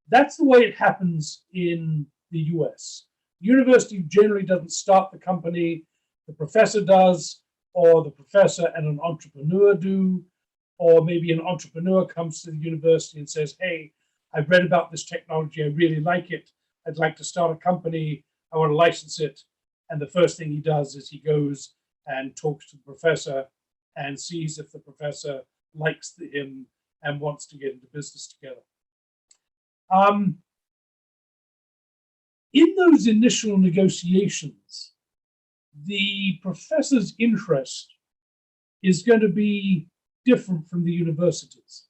That's the way it happens in the US. The university generally doesn't start the company, the professor does, or the professor and an entrepreneur do, or maybe an entrepreneur comes to the university and says, hey, I've read about this technology, I really like it, I'd like to start a company, I want to license it. And the first thing he does is he goes and talks to the professor and sees if the professor likes him and wants to get into business together. In those initial negotiations, the professor's interest is going to be different from the university's,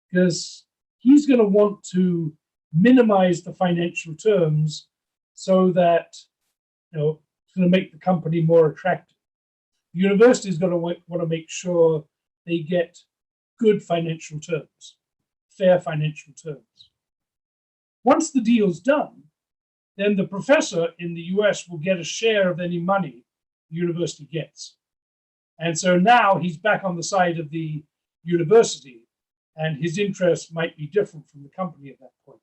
because he's going to want to minimize the financial terms so that it's going to make the company more attractive. The university is going to want to make sure they get good financial terms, fair financial terms. Once the deal's done, then the professor in the US will get a share of any money the university gets. And so now he's back on the side of the university, and his interest might be different from the company at that point.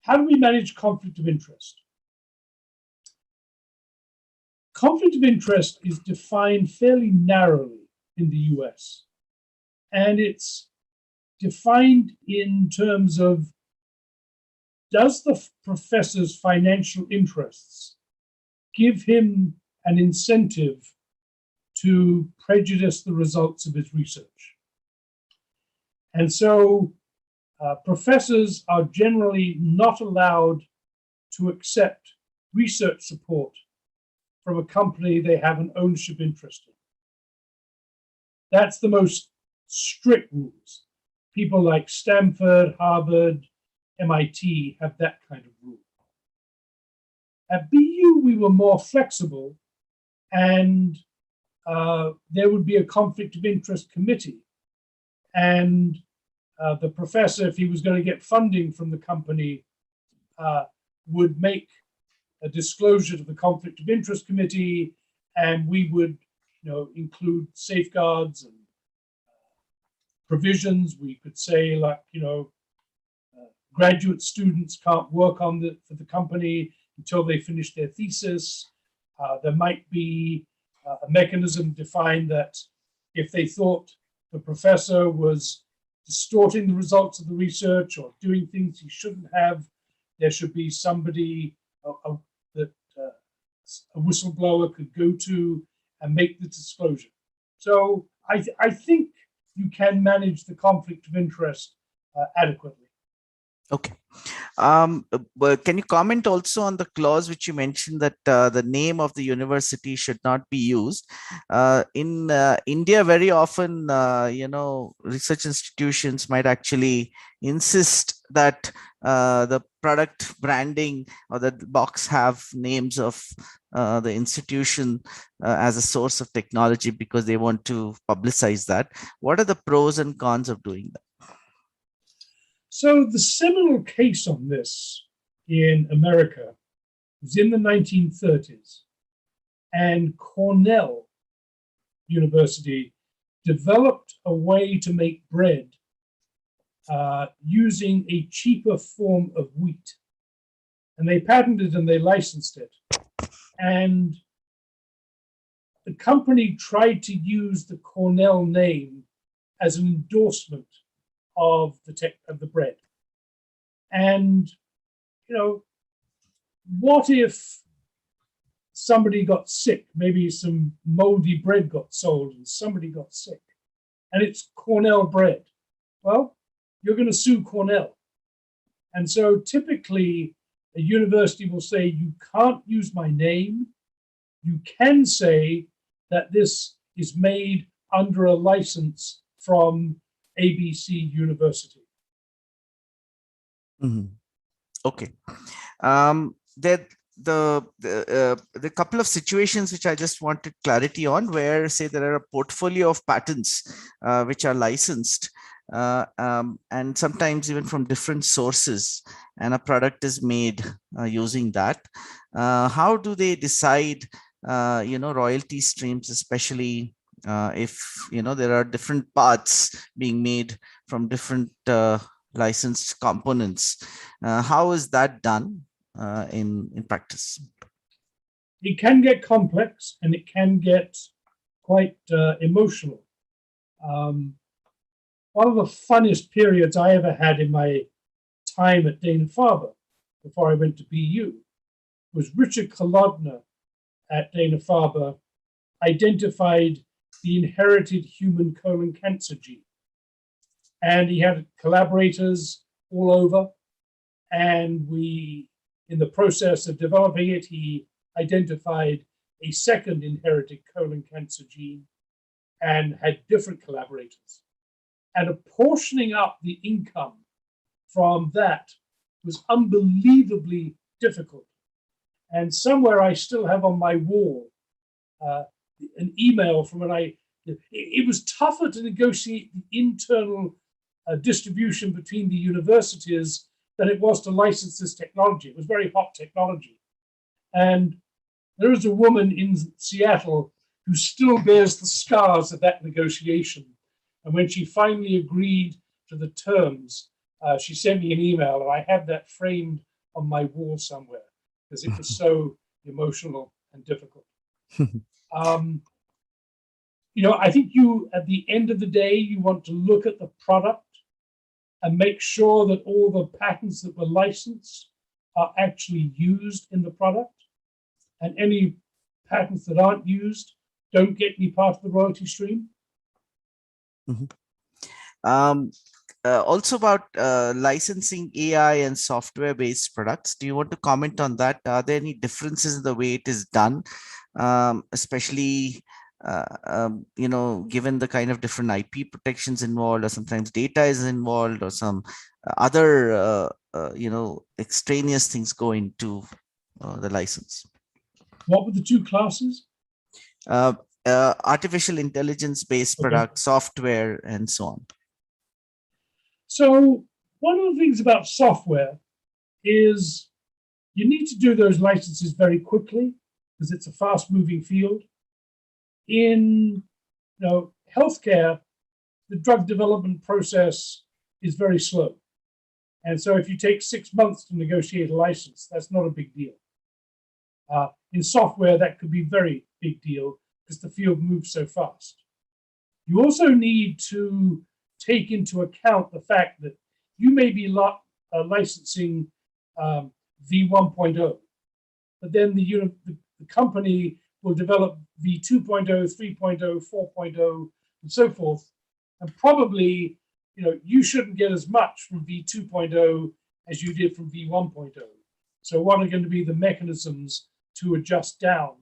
How do we manage conflict of interest? Conflict of interest is defined fairly narrowly in the US, and it's defined in terms of, does the professor's financial interests give him an incentive to prejudice the results of his research? And so professors are generally not allowed to accept research support from a company they have an ownership interest in. That's the most strict rules. People like Stanford, Harvard, MIT have that kind of rule. At BU, we were more flexible, and there would be a conflict of interest committee. And the professor, if he was going to get funding from the company, would make a disclosure to the conflict of interest committee, and we would include safeguards and provisions. We could say, like, graduate students can't work for the company until they finish their thesis. There might be a mechanism defined that if they thought the professor was distorting the results of the research or doing things he shouldn't have, there should be somebody that a whistleblower could go to and make the disclosure. So I think you can manage the conflict of interest adequately. Okay. But can you comment also on the clause which you mentioned that the name of the university should not be used? In India, very often, research institutions might actually insist that the product branding or the box have names of the institution as a source of technology because they want to publicize that. What are the pros and cons of doing that? So the seminal case on this in America was in the 1930s, and Cornell University developed a way to make bread using a cheaper form of wheat. And they patented and they licensed it. And the company tried to use the Cornell name as an endorsement of the bread. And, what if somebody got sick? Maybe some moldy bread got sold and somebody got sick, and it's Cornell bread. Well, you're going to sue Cornell. And so typically a university will say, you can't use my name. You can say that this is made under a license from ABC University. Mm-hmm. Okay. The couple of situations which I just wanted clarity on, where say there are a portfolio of patents which are licensed, and sometimes even from different sources, and a product is made using that. How do they decide, royalty streams, especially if there are different parts being made from different licensed components? How is that done in practice? It can get complex and it can get quite emotional. One of the funnest periods I ever had in my time at Dana-Farber before I went to BU was Richard Kolodner at Dana-Farber identified the inherited human colon cancer gene. And he had collaborators all over. And in the process of developing it, he identified a second inherited colon cancer gene and had different collaborators. And apportioning up the income from that was unbelievably difficult. And somewhere I still have on my wall an email from it was tougher to negotiate the internal distribution between the universities than it was to license this technology. It was very hot technology. And there is a woman in Seattle who still bears the scars of that negotiation. And when she finally agreed to the terms, she sent me an email, and I have that framed on my wall somewhere because it was so emotional and difficult. I think at the end of the day, you want to look at the product and make sure that all the patents that were licensed are actually used in the product. And any patents that aren't used don't get any part of the royalty stream. Mm-hmm. Also about licensing AI and software-based products. Do you want to comment on that? Are there any differences in the way it is done, especially given the kind of different IP protections involved, or sometimes data is involved, or some other extraneous things go into the license? What were the two classes? Artificial intelligence-based products, software, and so on. So one of the things about software is you need to do those licenses very quickly because it's a fast-moving field. In healthcare, the drug development process is very slow. And so if you take 6 months to negotiate a license, that's not a big deal. In software, that could be a very big deal because the field moves so fast. You also need to take into account the fact that you may be licensing v1.0, but then the company will develop v2.0, 3.0, 4.0, and so forth. And probably, you shouldn't get as much from v2.0 as you did from v1.0. So what are going to be the mechanisms to adjust down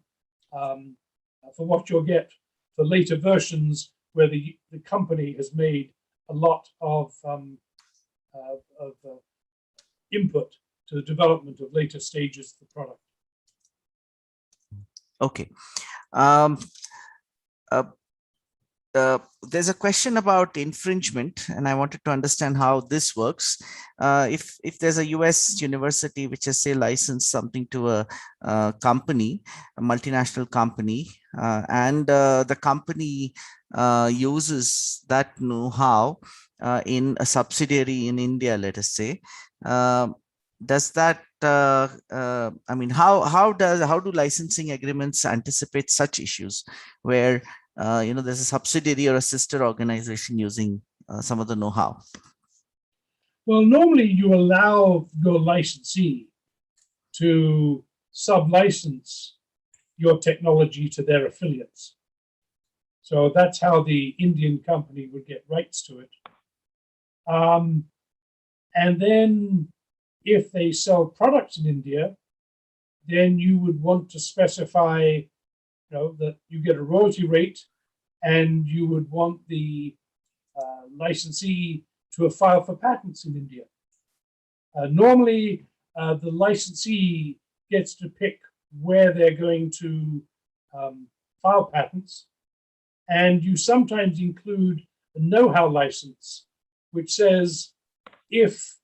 for what you'll get for later versions where the company has made a lot of input to the development of later stages of the product? Okay. There's a question about infringement, and I wanted to understand how this works. If there's a US university which has, say, licensed something to a company, a multinational company, and the company uses that know-how in a subsidiary in India, let us say, does that I mean, how do licensing agreements anticipate such issues where there's a subsidiary or a sister organization using some of the know-how? Well, normally you allow your licensee to sub-license your technology to their affiliates. So that's how the Indian company would get rights to it. And then if they sell products in India, then you would want to specify that you get a royalty rate, and you would want the licensee to have filed for patents in India. Normally, the licensee gets to pick where they're going to file patents, and you sometimes include a know-how license, which says if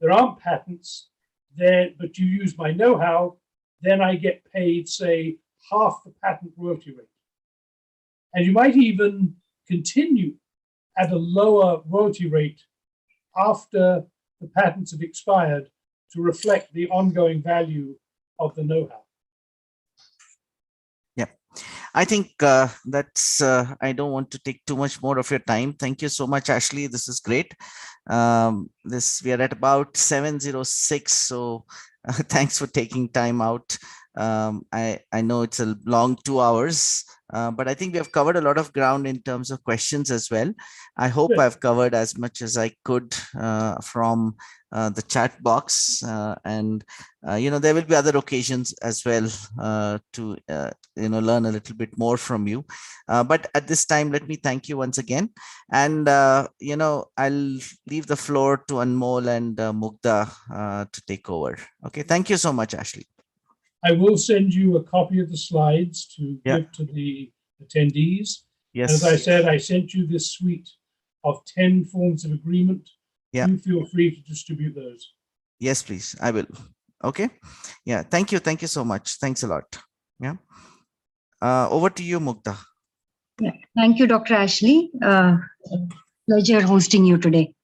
there aren't patents, but you use my know-how, then I get paid, say, half the patent royalty rate. And you might even continue at a lower royalty rate after the patents have expired to reflect the ongoing value of the know-how. Yeah, I think that's, I don't want to take too much more of your time. Thank you so much, Ashley. This is great. We are at about 7:06, so thanks for taking time out. I know it's a long 2 hours, but I think we have covered a lot of ground in terms of questions as well. I hope Good. I've covered as much as I could from the chat box, and there will be other occasions as well to learn a little bit more from you. But at this time, let me thank you once again, and I'll leave the floor to Anmol and Mugdha to take over. Okay, thank you so much, Ashley. I will send you a copy of the slides to give to the attendees. Yes. As I said, I sent you this suite of 10 forms of agreement. Yeah. Do feel free to distribute those. Yes, please. I will. Okay. Yeah. Thank you. Thank you so much. Thanks a lot. Yeah. Over to you, Mugdha. Thank you, Dr. Ashley. Pleasure hosting you today.